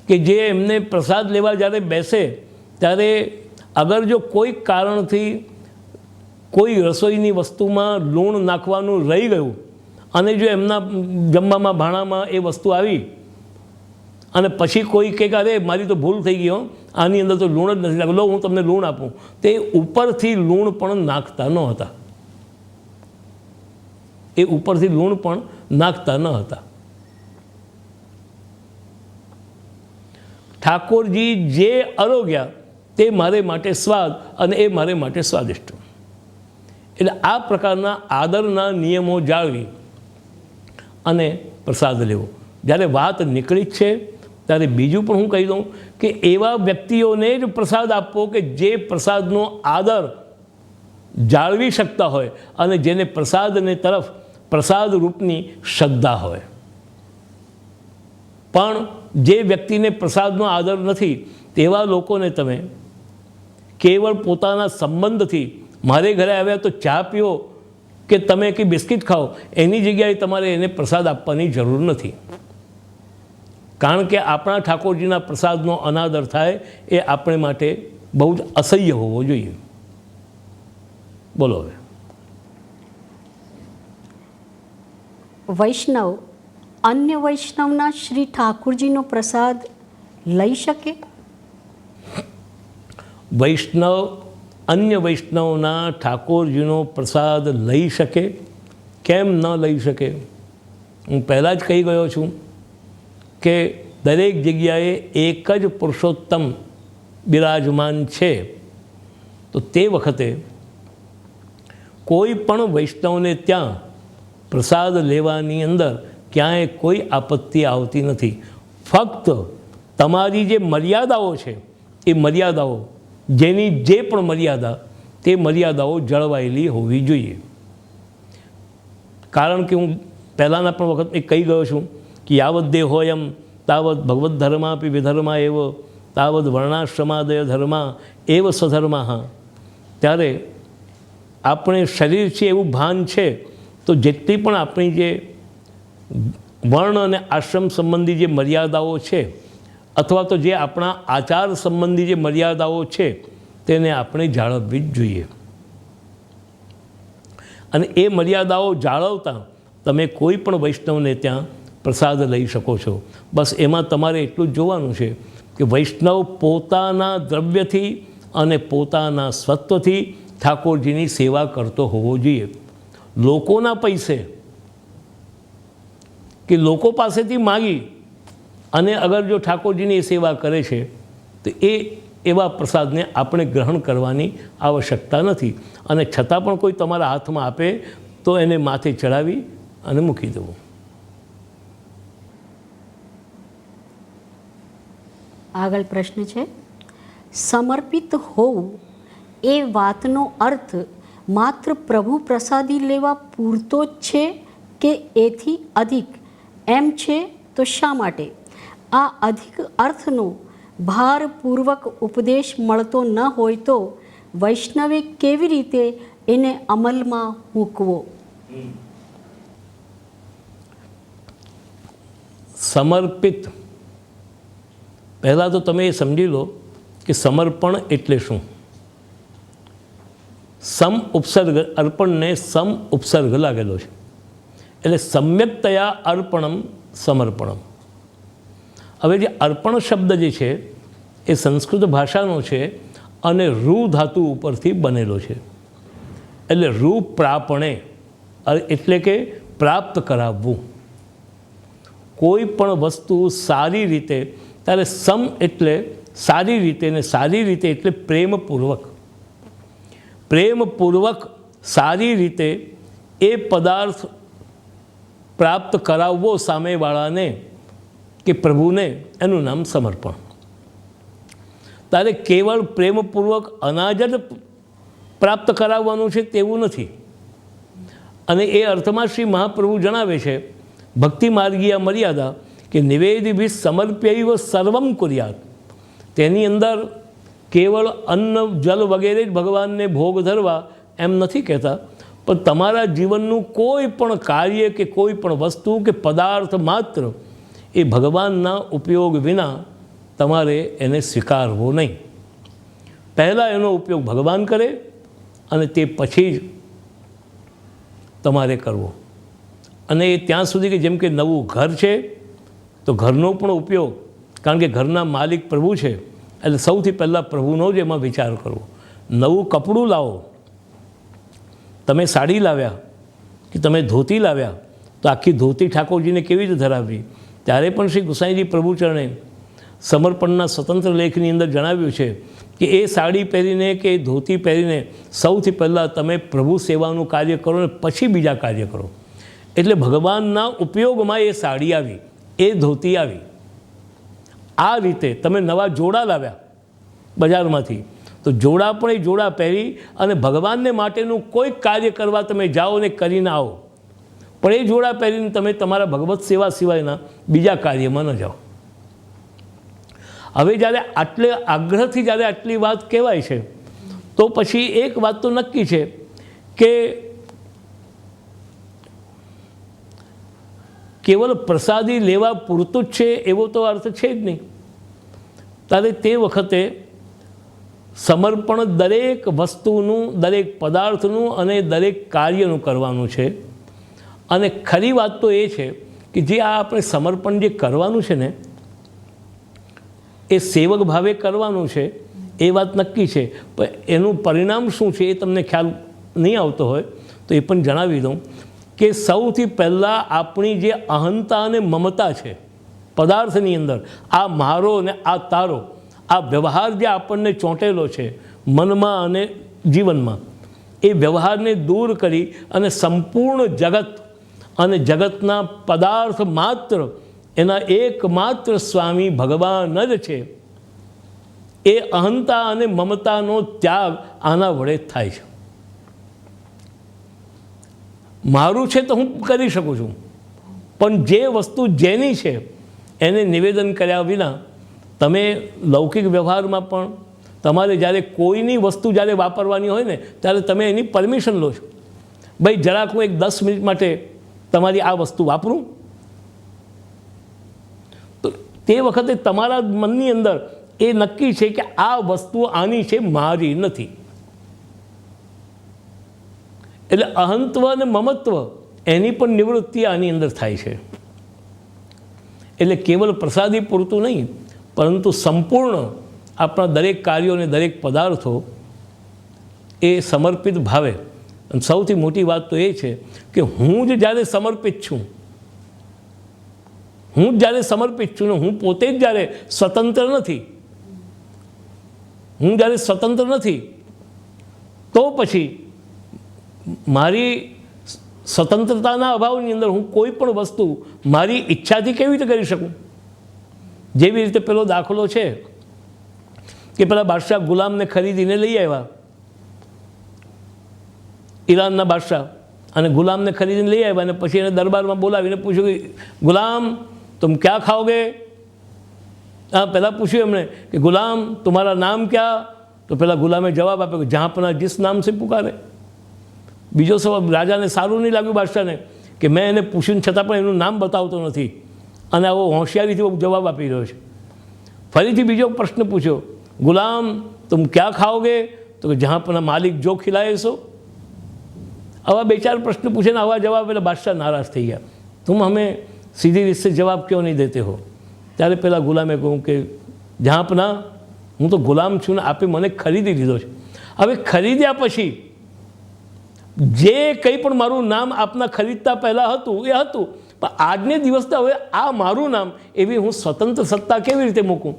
કે જે એમને પ્રસાદ લેવા જ્યારે બેસે ત્યારે અગર જો કોઈ કારણથી કોઈ રસોઈની વસ્તુમાં લૂણ નાખવાનું રહી ગયું અને જો એમના જમવામાં ભાણામાં એ વસ્તુ આવી અને પછી કોઈ કહે કે અરે મારી તો ભૂલ થઈ ગઈ, આની અંદર તો લૂણ જ નથી લાગતું, લો હું તમને લૂણ આપું, તે ઉપરથી લૂણ પણ નાખતા ન હતા. એ ઉપરથી લૂણ પણ નાખતા ન હતા. ઠાકોરજી જે આરોગ્યા તે મારે માટે સ્વાદ અને એ મારે માટે સ્વાદિષ્ટ. એટલે આ પ્રકારના આદરના નિયમો જાળવી અને પ્રસાદ લેવો. જ્યારે વાત નીકળી જ છે ત્યારે બીજું પણ હું કહી દઉં કે એવા વ્યક્તિઓને જ પ્રસાદ આપવો કે જે પ્રસાદનો આદર જાળવી શકતા હોય અને જેને પ્રસાદને તરફ પ્રસાદ રૂપની શ્રદ્ધા હોય. પણ જે વ્યક્તિને પ્રસાદનો આદર નથી તેવા લોકોને તમે કેવળ પોતાના સંબંધથી મારે ઘરે આવ્યા તો ચા પીઓ કે તમે કે બિસ્કિટ ખાઓ એની જગ્યાએ તમારે એને પ્રસાદ આપવાની જરૂર નથી. કારણ કે આપણા ઠાકોરજીના પ્રસાદનો અનાદર થાય એ આપણે માટે બહુ જ અસહ્ય હોવો જોઈએ. બોલો હવે. વૈષ્ણવ અન્ય વૈષ્ણવના શ્રી ઠાકોરજીનો પ્રસાદ લઈ શકે? વૈષ્ણવ અન્ય વૈષ્ણવના ઠાકોરજીનો પ્રસાદ લઈ શકે? કેમ ન લઈ શકે? હું પહેલાં જ કહી ગયો છું કે દરેક જગ્યાએ એક જ પુરુષોત્તમ બિરાજમાન છે. તો તે વખતે કોઈ પણ વૈષ્ણવને ત્યાં પ્રસાદ લેવાની અંદર ક્યાંય કોઈ આપત્તિ આવતી નથી. ફક્ત તમારી જે મર્યાદાઓ છે એ મર્યાદાઓ, જેની જે પણ મર્યાદા તે મર્યાદાઓ જળવાયેલી હોવી જોઈએ. કારણ કે હું પહેલાંના પણ વખત એ કહી ગયો છું કે યાવત દેહોયમ તાવત ભગવદ્ ધર્માપી વિધર્મા એવ તાવત વર્ણાશ્રમાદય ધર્મા એવ સ્વધર્મા. ત્યારે આપણે શરીર છે એવું ભાન છે તો જેટલી પણ આપણી જે વર્ણ અને આશ્રમ સંબંધી જે મર્યાદાઓ છે અથવા તો જે આપણા આચાર સંબંધી જે મર્યાદાઓ છે તેને આપણે જાળવવી જ જોઈએ. અને એ મર્યાદાઓ જાળવતા તમે કોઈ પણ વૈષ્ણવને ત્યાં પ્રસાદ લઈ શકો છો. બસ એમાં તમારે એટલું જ જોવાનું છે કે વૈષ્ણવ પોતાના દ્રવ્યથી અને પોતાના સત્વથી ઠાકોરજીની સેવા કરતો હોવો જોઈએ. લોકોના પૈસે કે લોકો પાસેથી માગી અને અગર જો ઠાકોરજીની સેવા કરે છે તો એ એવા પ્રસાદને આપણે ગ્રહણ કરવાની આવશ્યકતા નથી. અને છતાં પણ કોઈ તમારા હાથમાં આપે તો એને માથે ચડાવી અને મૂકી દેવું. આગળ પ્રશ્ન છે, સમર્પિત હોવું એ વાતનો અર્થ માત્ર પ્રભુ પ્રસાદી લેવા પૂરતો જ છે કે એથી અધિક એમ છે? તો શા માટે આ અધિક અર્થનો ભારપૂર્વક ઉપદેશ મળતો ન હોય તો વૈષ્ણવે કેવી રીતે એને અમલમાં મૂકવો? સમર્પિત, પહેલાં તો તમે એ સમજી લો કે સમર્પણ એટલે શું. સમ ઉપસર્ગ, અર્પણને સમ ઉપસર્ગ લાગેલો છે એટલે સમ્યકતયા અર્પણમ સમર્પણમ. હવે જે અર્પણ શબ્દ જે છે એ સંસ્કૃત ભાષાનો છે અને રૂ ધાતુ ઉપરથી બનેલો છે. એટલે રૂ પ્રાપણે એટલે કે પ્રાપ્ત કરાવવું. કોઈ પણ વસ્તુ સારી રીતે, ત્યારે સમ એટલે સારી રીતે, ને સારી રીતે એટલે પ્રેમપૂર્વક. પ્રેમપૂર્વક સારી રીતે એ પદાર્થ પ્રાપ્ત કરાવવો સામેવાળાને કે પ્રભુને, એનું નામ સમર્પણ. તારે કેવળ પ્રેમપૂર્વક અનાજ જ પ્રાપ્ત કરાવવાનું છે તેવું નથી. અને એ અર્થમાં શ્રી મહાપ્રભુ જણાવે છે ભક્તિ માર્ગીય મર્યાદા કે નિવેદિભિ સમર્પ્યૈવ સર્વમ કુર્યાત. તેની અંદર કેવળ અન્ન જલ વગેરે જ ભગવાનને ભોગ ધરવા એમ નથી કહેતા, પણ તમારા જીવનનું કોઈ પણ કાર્ય કે કોઈ પણ વસ્તુ કે પદાર્થ માત્ર એ ભગવાનના ઉપયોગ વિના તમારે એને સ્વીકારવો નહીં. પહેલાં એનો ઉપયોગ ભગવાન કરે અને તે પછી જ તમારે કરવો. અને એ ત્યાં સુધી કે જેમ કે નવું ઘર છે તો ઘરનો પણ ઉપયોગ, કારણ કે ઘરના માલિક પ્રભુ છે એટલે સૌથી પહેલાં પ્રભુનો જ એમાં વિચાર કરવો. નવું કપડું લાવો, તમે સાડી લાવ્યા કે તમે ધોતી લાવ્યા તો આખી ધોતી ઠાકોરજીને કેવી રીતે ધરાવવી, ત્યારે પણ શ્રી ગુસાઈજી પ્રભુચરણે સમર્પણના સ્વતંત્ર લેખની અંદર જણાવ્યું છે કે એ સાડી પહેરીને કે એ ધોતી પહેરીને સૌથી પહેલાં તમે પ્રભુ સેવાનું કાર્ય કરો ને પછી બીજા કાર્ય કરો. એટલે ભગવાનના ઉપયોગમાં એ સાડી આવી, એ ધોતી આવી. આ રીતે તમે નવા જોડા લાવ્યા બજારમાંથી તો જોડા પણ એ જોડા પહેરી અને ભગવાનને માટેનું કોઈ કાર્ય કરવા તમે જાઓ ને કરીને આવો, પણ એ જોડા પહેરીને તમે તમારા ભગવત સેવા સિવાયના બીજા કાર્યમાં ન જાઓ. હવે જ્યારે આટલે આગ્રહથી જ્યારે આટલી વાત કહેવાય છે તો પછી એક વાત તો નક્કી છે કે કેવલ પ્રસાદી લેવા પૂરતું જ છે એવો તો અર્થ છે જ નહીં. ત્યારે તે વખતે સમર્પણ દરેક વસ્તુનું, દરેક પદાર્થનું અને દરેક કાર્યનું કરવાનું છે. અને ખરી વાત તો એ છે કે જે આ આપણે સમર્પણ જે કરવાનું છે ને એ સેવક ભાવે કરવાનું છે એ વાત નક્કી છે, પણ એનું પરિણામ શું છે એ તમને ખ્યાલ નહીં આવતો હોય તો એ પણ જણાવી દઉં કે સૌથી પહેલાં આપણી જે અહંતા અને મમતા છે પદાર્થની અંદર, આ મારો અને આ તારો, આ વ્યવહાર જે આપણને ચોંટેલો છે મનમાં અને જીવનમાં, એ વ્યવહારને દૂર કરી અને સંપૂર્ણ જગત અને જગતના પદાર્થ માત્ર એના એકમાત્ર સ્વામી ભગવાન જ છે. એ અહંતા અને મમતાનો ત્યાગ આના વડે થાય છે. મારું છે તો હું કરી શકું છું, પણ જે વસ્તુ જેની છે એને નિવેદન કર્યા વિના તમે લૌકિક વ્યવહારમાં પણ તમારે જ્યારે કોઈની વસ્તુ જ્યારે વાપરવાની હોય ને ત્યારે તમે એની પરમિશન લો છો. ભાઈ જરાક હું એક 10 મિનિટ માટે તમારી આ વસ્તુ વાપરું, તો તે વખતે તમારા મનની અંદર એ નક્કી છે કે આ વસ્તુ આની છે, મારી નથી. એટલે અહંત્વ અને મમત્વ એની પણ નિવૃત્તિ આની અંદર થાય છે. એટલે કેવલ પ્રસાદી પૂરતું નહીં, પરંતુ સંપૂર્ણ આપણા દરેક કાર્યો અને દરેક પદાર્થો એ સમર્પિત ભાવે. અને સૌથી મોટી વાત તો એ છે કે હું જ જ્યારે સમર્પિત છું, હું જ જ્યારે સમર્પિત છું ને હું પોતે જ જ્યારે સ્વતંત્ર નથી, હું જ્યારે સ્વતંત્ર નથી તો પછી મારી સ્વતંત્રતાના અભાવની અંદર હું કોઈ પણ વસ્તુ મારી ઈચ્છાથી કેવી રીતે કરી શકું? જેવી રીતે પેલો દાખલો છે કે પેલા બાદશાહ ગુલામને ખરીદીને લઈ આવ્યા, ઈરાનના બાદશાહ, અને ગુલામને ખરીદીને લઈ આવ્યા અને પછી એને દરબારમાં બોલાવીને પૂછ્યું કે ગુલામ तुम क्या खाओगे? हाँ, पहला पूछ्યું એમણે કે ગુલામ तुम्हारा नाम क्या? તો પેલા ગુલામે જવાબ આપ્યો કે જહાંપના जिस नाम से पुकारे. બીજો સવાલ રાજાને સારું નહીં લાગ્યું બાદશાહને કે મેં એને પૂછ્યું છતાં પણ એનું નામ બતાવતો નથી અને આવો હોશિયારીથી જવાબ આપી રહ્યો છે. ફરીથી બીજો પ્રશ્ન પૂછ્યો, ગુલામ तुम क्या खाओगे? તો કે જહાંપના માલિક જો ખિલાએ સો. આવા 2-4 પ્રશ્ન પૂછે ને આવા જવાબ એટલે બાદશાહ નારાજ થઈ ગયા. तुम हमें सीधी રીત से जवाब क्यों नहीं देते हो? ત્યારે પેલા ગુલામે કહ્યું કે જહાંપના હું તો ગુલામ છું ને આપે મને ખરીદી લીધો છે. હવે ખરીદ્યા પછી જે કંઈ પણ મારું નામ આપના ખરીદતા પહેલાં હતું એ હતું, પણ આજને દિવસથી હવે આ મારું નામ એવી હું સ્વતંત્ર સત્તા કેવી રીતે મૂકું?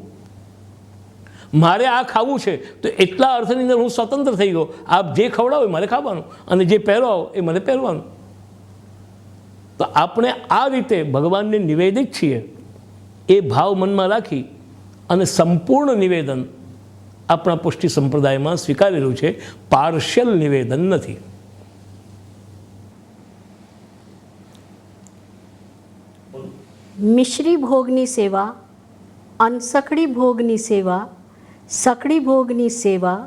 મારે આ ખાવું છે તો એટલા અર્થની અંદર હું સ્વતંત્ર થઈ ગયો. આપ જે ખવડાવો એ મારે ખાવાનું અને જે પહેરવાઓ એ મને પહેરવાનું. તો આપણે આ રીતે ભગવાનને નિવેદિત છીએ એ ભાવ મનમાં રાખી અને સંપૂર્ણ નિવેદન આપણા પુષ્ટિ સંપ્રદાયમાં સ્વીકારેલું છે, પાર્શિયલ નિવેદન નથી. મિશ્રી ભોગની સેવા, અનસકડી ભોગની સેવા, સકડી ભોગની સેવા,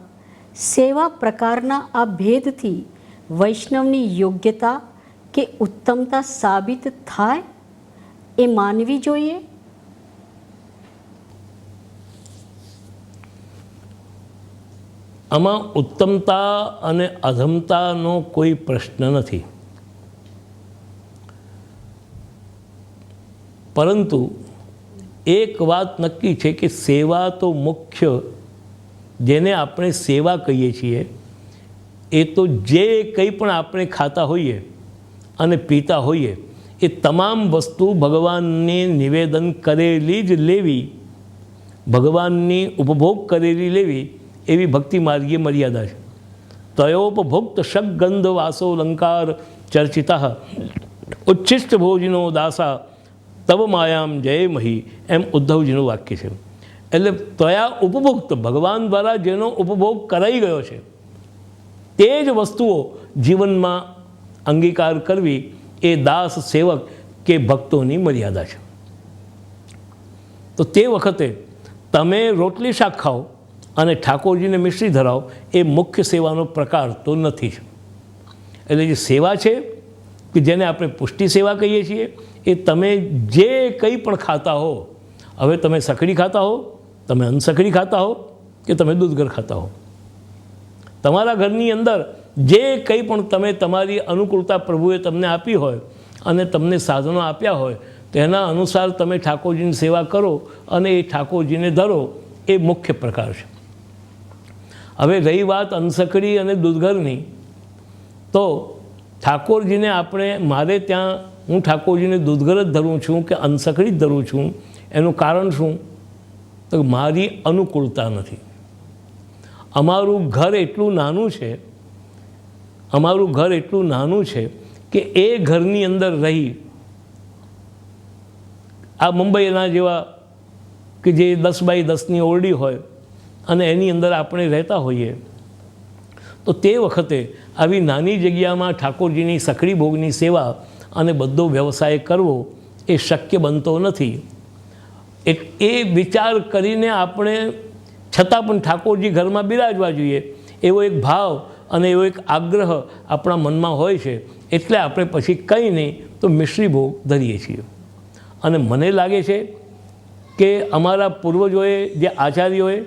સેવા પ્રકારના આ ભેદથી વૈષ્ણવની યોગ્યતા કે ઉત્તમતા સાબિત થાય એ માનવી જોઈએ. આમાં ઉત્તમતા અને અધમતાનો કોઈ પ્રશ્ન નથી, પરંતુ એક વાત નક્કી છે કે સેવા તો મુખ્ય, જેને આપણે સેવા કહીએ છીએ એ તો જે કંઈ પણ આપણે ખાતા હોઈએ અને પીતા હોઈએ એ તમામ વસ્તુ ભગવાનને નિવેદન કરેલી જ લેવી, ભગવાનની ઉપભોગ કરેલી લેવી એવી ભક્તિ માર્ગીય મર્યાદા છે. તયોપભોક્ત શગંધ વાસો અલંકાર ચર્ચિતા ઉચ્છિષ્ટ ભોજનો દાસા તવ માયામ જય મહી, એમ ઉદ્ધવજીનું વાક્ય છે. એટલે તયા ઉપભોક્ત, ભગવાન દ્વારા જેનો ઉપભોગ કરાઈ ગયો છે તે જ વસ્તુઓ જીવનમાં અંગીકાર કરવી એ દાસ સેવક કે ભક્તોની મર્યાદા છે. તો તે વખતે તમે રોટલી શાક ખાઓ અને ઠાકોરજીને મિશ્રી ધરાવો એ મુખ્ય સેવાનો પ્રકાર તો નથી જ. એટલે જે સેવા છે કે જેને આપણે પુષ્ટિ સેવા કહીએ છીએ એ તમે જે કંઈ પણ ખાતા હો, હવે તમે સકડી ખાતા હો, તમે અનસકડી ખાતા હો કે તમે દૂધગર ખાતા હો, તમારા ઘરની અંદર જે કંઈ પણ તમે તમારી અનુકૂળતા પ્રભુએ તમને આપી હોય અને તમને સાધનો આપ્યા હોય તેના અનુસાર તમે ઠાકોરજીની સેવા કરો અને એ ઠાકોરજીને ધરો એ મુખ્ય પ્રકાર છે. હવે રહી વાત અનસકડી અને દૂધગરની, તો ઠાકોરજીને આપણે, મારે ત્યાં હું ઠાકોરજીને દૂધગર જ ધરું છું કે અનસકડી જ ધરું છું, એનું કારણ શું? તો મારી અનુકૂળતા નથી. અમારું ઘર એટલું નાનું છે, અમારું ઘર એટલું નાનું છે કે એ ઘરની અંદર રહી, આ મુંબઈના જેવા કે જે 10 બાય 10ની ઓરડી હોય અને એની અંદર આપણે રહેતા હોઈએ તો તે વખતે આવી નાની જગ્યામાં ઠાકોરજીની સખડી ભોગની સેવા અને બધો વ્યવસાય કરવો એ શક્ય બનતો નથી. એ વિચાર કરીને આપણે છતાં પણ ઠાકોરજી ઘરમાં બિરાજવા જોઈએ એવો એક ભાવ અને એવો એક આગ્રહ આપણા મનમાં હોય છે. એટલે આપણે પછી કંઈ નહીં તો મિશ્રી ભોગ ધરીએ છીએ. અને મને લાગે છે કે અમારા પૂર્વજોએ જે આચાર્યોએ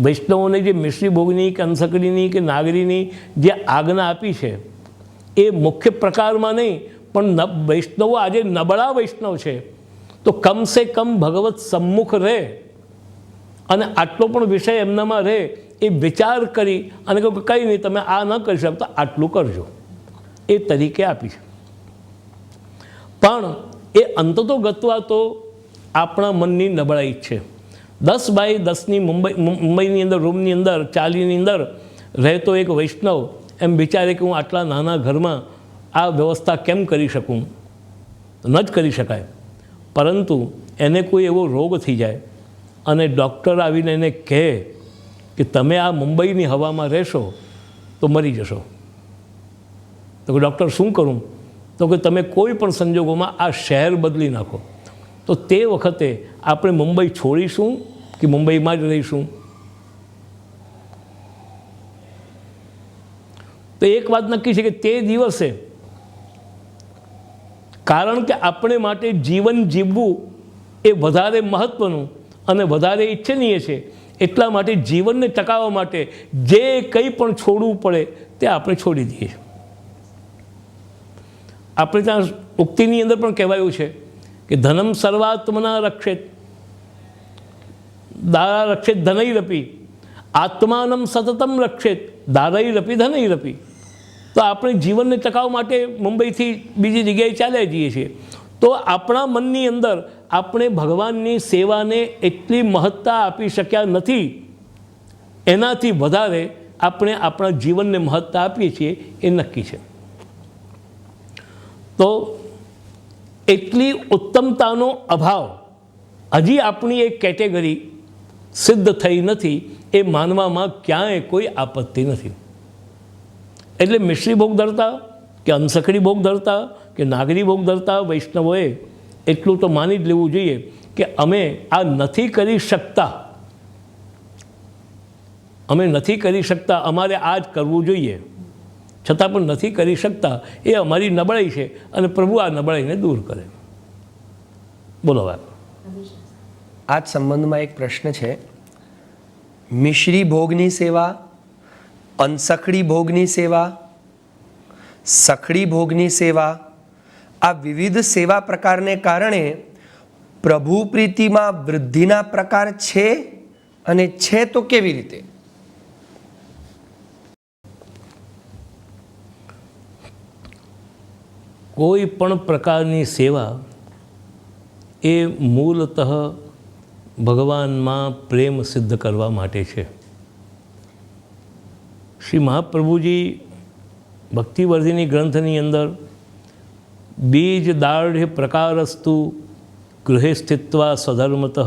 વૈષ્ણવોને જે મિશ્રી ભોગની કે અંસકડીની કે નાગરીની જે આજ્ઞા આપી છે એ મુખ્ય પ્રકારમાં નહીં, પણ વૈષ્ણવો આજે નબળા વૈષ્ણવ છે તો કમસે કમ ભગવત સમ્મુખ રહે અને આટલો પણ વિષય એમનામાં રહે એ વિચાર કરી અને કહું કે કંઈ નહીં તમે આ ન કરી શકતા આટલું કરજો એ તરીકે આપી છે. પણ એ અંતતો ગતવા તો આપણા મનની નબળાઈ જ છે. 10x10ની મુંબઈની અંદર રૂમની અંદર ચાલીની અંદર રહેતો એક વૈષ્ણવ એમ વિચારે કે હું આટલા નાના ઘરમાં આ વ્યવસ્થા કેમ કરી શકું? ન જ કરી શકાય. પરંતુ એને કોઈ એવો રોગ થઈ જાય અને ડૉક્ટર આવીને એને કહે કે તમે આ મુંબઈની હવામાં રહેશો તો મરી જશો. તો કે ડૉક્ટર શું કરું? તો કે તમે કોઈ પણ સંજોગોમાં આ શહેર બદલી નાખો. તો તે વખતે આપણે મુંબઈ છોડીશું કે મુંબઈમાં જ રહીશું? તો એક વાત નક્કી છે કે તે દિવસે, કારણ કે આપણે માટે જીવન જીવવું એ વધારે મહત્ત્વનું અને વધારે ઈચ્છનીય છે, એટલા માટે જીવનને ટકાવવા માટે જે કંઈ પણ છોડવું પડે તે આપણે છોડી દઈએ. આપણે ત્યાં ઉક્તિની અંદર પણ કહેવાયું છે કે ધનમ સર્વાત્મના રક્ષેત દારા રક્ષેત ધનૈરપી આત્માનમ સતતમ રક્ષેત દારૈરપી ધનૈરપી. તો આપણે જીવનને ટકાવવા માટે મુંબઈથી બીજી જગ્યાએ ચાલ્યા જઈએ છીએ. તો આપણા મનની અંદર આપણે ભગવાનની સેવાને એટલી મહત્તા આપી શક્યા નથી, એનાથી વધારે આપણે આપણા જીવનને મહત્તા આપીએ છીએ એ નક્કી છે. તો એટલી ઉત્તમતાનો અભાવ હજી આપણી એક કેટેગરી સિદ્ધ થઈ નથી એ માનવામાં ક્યાંય કોઈ આપત્તિ નથી. એટલે મિશ્રી ભોગ ધરતા કે અંસખડી ભોગ ધરતા કે નાગરી ભોગ ધરતા વૈષ્ણવોએ એટલું તો માની જ લેવું જોઈએ કે અમે આ નથી કરી શકતા, અમે નથી કરી શકતા, અમારે આ જ કરવું જોઈએ, છતાં પણ નથી કરી શકતા એ અમારી નબળાઈ છે અને પ્રભુ આ નબળાઈને દૂર કરે. બોલો વાત. આ જ સંબંધમાં એક પ્રશ્ન છે. મિશ્રી ભોગની સેવા, અંસખડી ભોગની સેવા, સખડી ભોગની સેવા, આ વિવિધ સેવા પ્રકારને કારણે પ્રભુ પ્રીતિમાં વૃદ્ધિના પ્રકાર છે અને છે તો કેવી રીતે? કોઈ પણ પ્રકારની સેવા એ મૂળતઃ ભગવાનમાં પ્રેમ સિદ્ધ કરવા માટે છે. શ્રી મહાપ્રભુજી ભક્તિવર્ધિની ગ્રંથની અંદર બીજ દાઢ્ય પ્રકારસ્તુ ગૃહે સ્થિત્વા સ્વધર્મતઃ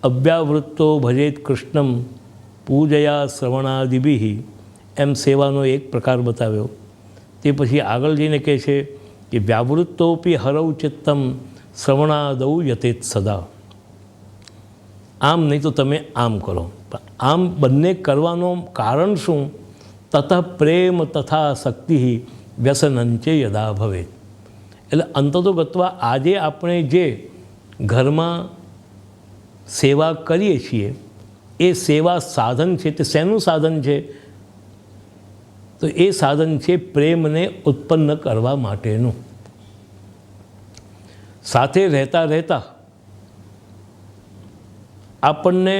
અવ્યાવૃત્તો ભજેત કૃષ્ણમ પૂજયા શ્રવણાદિભિઃ એમ સેવાનો એક પ્રકાર બતાવ્યો. તે પછી આગળ જઈને કહે છે કે વ્યાવૃત્તોપી હરૌ ચિત્તમ શ્રવણાદૌ યતેત સદા. આમ નહીં તો તમે આમ કરો. આમ બંને કરવાનું કારણ શું? તતઃ પ્રેમ તથા શક્તિ વ્યસનંચે યદા ભવેત. એટલે અંતતો ગત્વા આજે આપણે જે ઘરમાં સેવા કરીએ છીએ એ સેવા સાધન છે. તે શેનું સાધન છે? તો એ સાધન છે પ્રેમને ઉત્પન્ન કરવા માટેનું. સાથે રહેતા રહેતા આપણને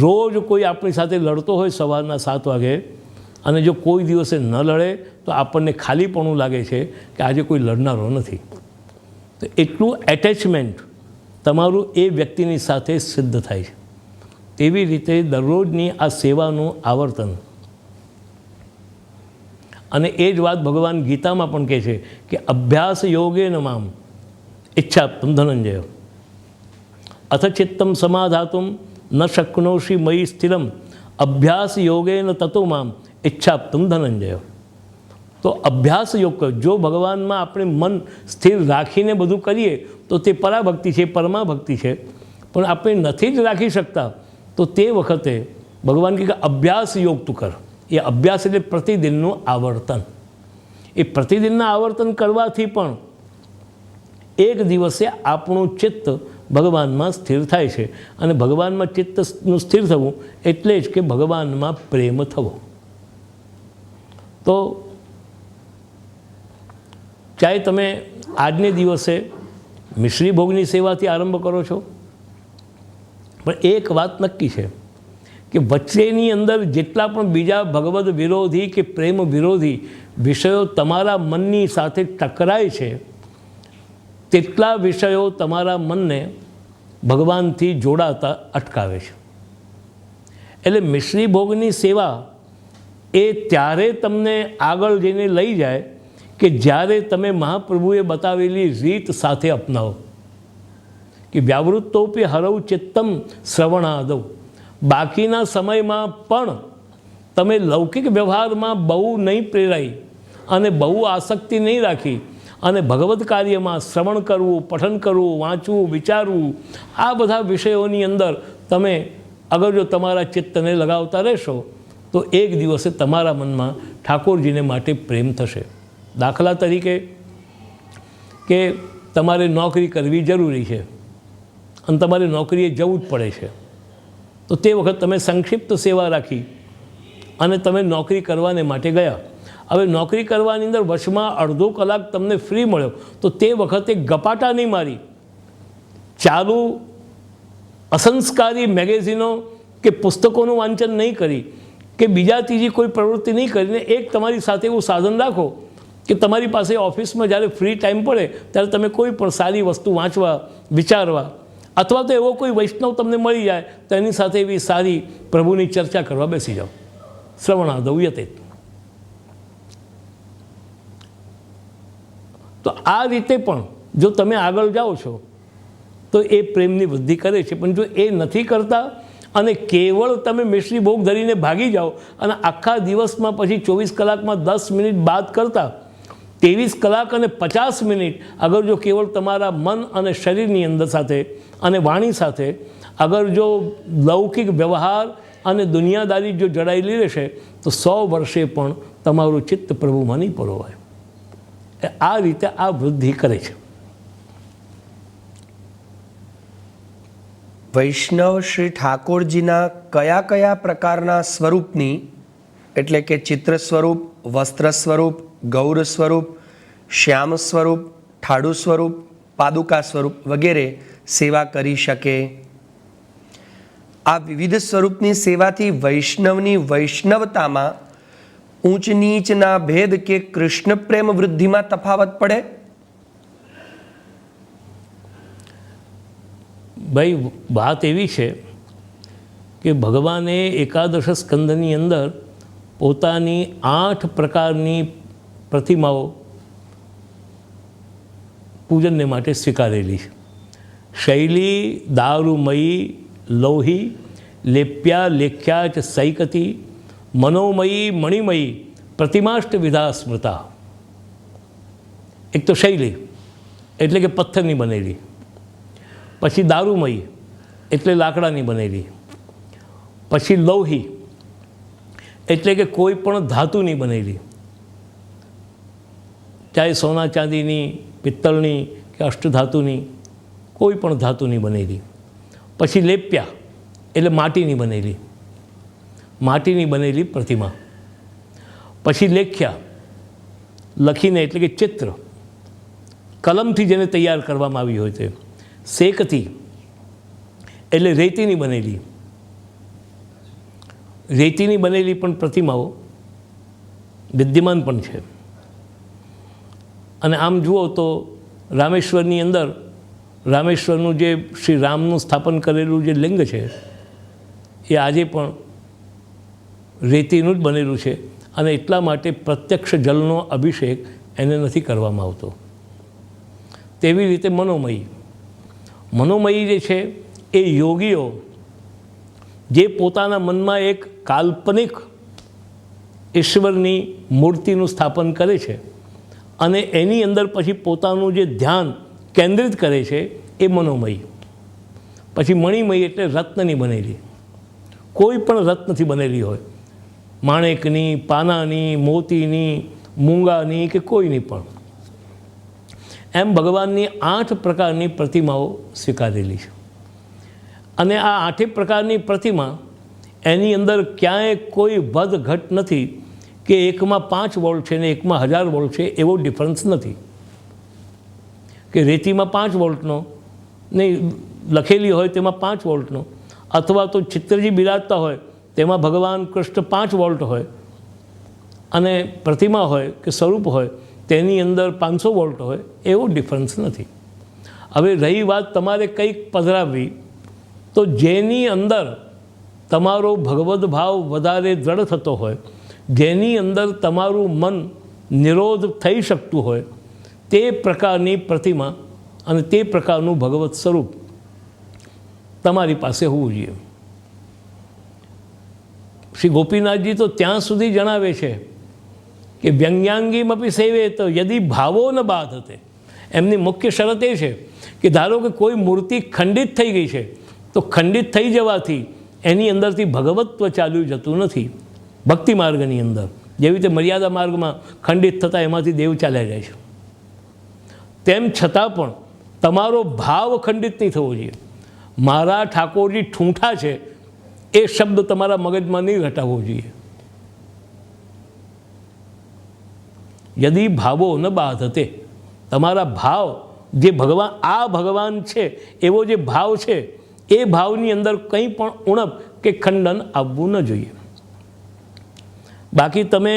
રોજ કોઈ આપણી સાથે લડતો હોય સવારના 7 વાગે અને જો કોઈ દિવસે ન લડે તો આપણને ખાલીપણું લાગે છે કે આજે કોઈ લડનારો નથી. તો એટલું એટેચમેન્ટ તમારું એ વ્યક્તિની સાથે સિદ્ધ થાય છે. તેવી રીતે દરરોજની આ સેવાનું આવર્તન, અને એ જ વાત ભગવાન ગીતામાં પણ કહે છે કે અભ્યાસ યોગેન મામ ઈચ્છાપ્તમ ધનંજય અથ ચિત્તમ સમાધાતુમ ન શક્નોષિ મયી સ્થિરમ અભ્યાસ યોગેન તતો મામ ઈચ્છાપ્તુમ ધનંજય. તો અભ્યાસ યોગ કરો. જો ભગવાનમાં આપણે મન સ્થિર રાખીને બધું કરીએ તો તે પરાભક્તિ છે, પરમાભક્તિ છે. પણ આપણે નથી જ રાખી શકતા તો તે વખતે ભગવાન કહે કે અભ્યાસ યોગ તું કર. એ અભ્યાસ એટલે પ્રતિદિનનું આવર્તન. એ પ્રતિદિનના આવર્તન કરવાથી પણ એક દિવસે આપણું ચિત્ત ભગવાનમાં સ્થિર થાય છે. અને ભગવાનમાં ચિત્તનું સ્થિર થવું એટલે જ કે ભગવાનમાં પ્રેમ થવો. તો ચાહે તમે આજને દિવસે મિશ્રી ભોગની સેવાથી આરંભ કરો છો, પણ એક વાત નક્કી છે કે વચ્ચેની અંદર જેટલા પણ બીજા ભગવદ વિરોધી કે પ્રેમ વિરોધી વિષયો તમારા મનની સાથે ટકરાય છે, તેટલા વિષયો તમારા મનને ભગવાનથી જોડાતા અટકાવે છે. એટલે મિશ્રી ભોગની સેવા એ ત્યારે તમને આગળ જઈને લઈ જાય કે જ્યારે તમે મહાપ્રભુએ બતાવેલી રીત સાથે અપનાવો. કે વ્યાવૃત્તોપી હરવ ચિત્તમ શ્રવણાદવ. બાકીના સમયમાં પણ તમે લૌકિક વ્યવહારમાં બહુ નહીં પ્રેરાઈ અને બહુ આસક્તિ નહીં રાખી અને ભગવદ્ કાર્યમાં શ્રવણ કરવું, પઠન કરવું, વાંચવું, વિચારવું, આ બધા વિષયોની અંદર તમે અગર જો તમારા ચિત્તને લગાવતા રહેશો તો એક દિવસે તમારા મનમાં ઠાકોરજીને માટે પ્રેમ થશે. દાખલા તરીકે કે તમારે નોકરી કરવી જરૂરી છે અને તમારે નોકરીએ જવું જ પડે છે, તો તે વખત તમે સંક્ષિપ્ત સેવા રાખી અને તમે નોકરી કરવાને માટે ગયા. હવે નોકરી કરવાની અંદર વચમાં અડધો કલાક તમને ફ્રી મળ્યો તો તે વખતે ગપાટા નહીં મારી, ચાલુ અસંસ્કારી મેગેઝિનો કે પુસ્તકોનું વાંચન નહીં કરી કે બીજા ત્રીજી કોઈ પ્રવૃત્તિ નહીં કરીને એક તમારી સાથે એવું સાધન રાખો કે તમારી પાસે ઓફિસમાં જ્યારે ફ્રી ટાઈમ પડે ત્યારે તમે કોઈ પણ સારી વસ્તુ વાંચવા, વિચારવા, અથવા તો એવો કોઈ વૈષ્ણવ તમને મળી જાય તો એની સાથે એવી સારી પ્રભુની ચર્ચા કરવા બેસી જાઓ. શ્રવણાદૌ યતેત. તો આ રીતે પણ જો તમે આગળ જાઓ છો તો એ પ્રેમની વૃદ્ધિ કરે છે. પણ જો એ નથી કરતા અને કેવળ તમે મિશ્રી ભોગ ધરીને ભાગી જાઓ અને આખા દિવસમાં પછી 24 કલાકમાં 10 મિનિટ બાદ કરતા 23 કલાક અને 50 મિનિટ અગર જો કેવળ તમારા મન અને શરીરની અંદર સાથે અને વાણી સાથે અગર જો લૌકિક વ્યવહાર અને દુનિયાદારી જો જડાયેલી રહેશે તો 100 વર્ષે પણ તમારું ચિત્ત પ્રભુમાં નહીં પરોવાય. આ રીતે આ વૃદ્ધિ કરે છે. વૈષ્ણવ શ્રી ઠાકોરજીના કયા કયા પ્રકારના સ્વરૂપની, એટલે કે ચિત્ર સ્વરૂપ, વસ્ત્ર સ્વરૂપ, ગૌર સ્વરૂપ, શ્યામ સ્વરૂપ, ઠાડુ સ્વરૂપ, પાદુકા સ્વરૂપ વગેરે સેવા કરી શકે? આ વિવિધ સ્વરૂપની સેવાથી વૈષ્ણવની વૈષ્ણવતામાં ઊંચ નીચના ભેદ કે કૃષ્ણ પ્રેમ વૃદ્ધિમાં તફાવત પડે? ભાઈ વાત એવી છે કે ભગવાને એકાદશ સ્કંદની અંદર પોતાની 8 પ્રકારની પ્રતિમાઓ પૂજનને માટે સ્વીકારેલી છે. શૈલી, દારૂમયી, લોહી, લેપ્યા લેખ્યા ચ સૈકતી, મનોમયી, મણિમયી, પ્રતિમાષ્ટ વિધા સ્મૃતા. એક તો શૈલી એટલે કે પથ્થરની બનેલી, પછી દારૂમયી એટલે લાકડાની બનેલી, પછી લોહી એટલે કે કોઈ પણ ધાતુની બનેલી, ચાહે સોના ચાંદીની, પિત્તળની કે અષ્ટધાતુની, કોઈ પણ ધાતુની બનેલી. પછી લેપ્યા એટલે માટીની બનેલી, માટીની બનેલી પ્રતિમા. પછી લેખ્યા લખીને એટલે કે ચિત્ર, કલમથી જેને તૈયાર કરવામાં આવી હોય તે. શેકતી એટલે રેતીની બનેલી, રેતીની બનેલી પણ પ્રતિમાઓ વિદ્યમાન પણ છે. અને આમ જુઓ તો રામેશ્વરની અંદર રામેશ્વરનું જે શ્રી રામનું સ્થાપન કરેલું જે લિંગ છે એ આજે પણ રેતીનું જ બનેલું છે. અને એટલા માટે પ્રત્યક્ષ જલનો અભિષેક એને નથી કરવામાં આવતો. તેવી રીતે મનોમયી, મનોમયી જે છે એ યોગીઓ જે પોતાના મનમાં એક કાલ્પનિક ઈશ્વરની મૂર્તિનું સ્થાપન કરે છે અને એની અંદર પછી પોતાનું જે ધ્યાન કેન્દ્રિત કરે છે એ મનોમય. પછી મણિમય એટલે રત્નની બનેલી, કોઈ પણ રત્નથી બનેલી હોય, માણેકની, પાનાની, મોતીની, મૂંગાની કે કોઈની પણ. એમ ભગવાનની 8 પ્રકારની પ્રતિમાઓ સ્વીકારેલી છે. અને આ 8 પ્રકારની પ્રતિમા એની અંદર ક્યાંય કોઈ વધ ઘટ નથી કે એકમાં 5 વોલ્ટ છે ને એકમાં 1000 વોલ્ટ છે, એવો ડિફરન્સ નથી. કે રેતીમાં 5 વોલ્ટનો નહીં લખેલી હોય તેમાં 5 વોલ્ટનો, અથવા તો ચિત્રજી બિરાજતા હોય તેમાં ભગવાન કૃષ્ણ 5 વોલ્ટ હોય અને પ્રતિમા હોય કે સ્વરૂપ હોય તેની અંદર 500 વોલ્ટ હોય, એવો ડિફરન્સ નથી. હવે રહી વાત તમારે કંઈક પધરાવવી, તો જેની અંદર તમારો ભગવદ ભાવ વધારે દ્રઢ થતો હોય, જેની અંદર તમારું મન નિરોધ થઈ શકતું હોય, તે પ્રકારની પ્રતિમા અને તે પ્રકારનું ભગવત સ્વરૂપ તમારી પાસે હોવું જોઈએ. શ્રી ગોપીનાથજી તો ત્યાં સુધી જણાવે છે કે વ્યંગ્યાંગીમપી સેવે તો યદિ ભાવો ન બાધતે. એમની મુખ્ય શરત એ છે કે ધારો કે કોઈ મૂર્તિ ખંડિત થઈ ગઈ છે, તો ખંડિત થઈ જવાથી એની અંદરથી ભગવત્વ ચાલ્યું જતું નથી. ભક્તિ માર્ગની અંદર જેવી રીતે મર્યાદા માર્ગમાં ખંડિત થતાં એમાંથી દેવ ચાલ્યા જાય છે, તેમ છતાં પણ તમારો ભાવ ખંડિત નહીં થવો જોઈએ. મારા ઠાકોરજી ઠૂંઠા છે એ શબ્દ તમારા મગજમાં નહીં હટાવવો જોઈએ. યદિ ભાવો ન બાધતે, તમારા ભાવ જે ભગવાન, આ ભગવાન છે એવો જે ભાવ છે, એ ભાવની અંદર કંઈ પણ ઉણપ કે ખંડન આવવું ન જોઈએ. બાકી તમે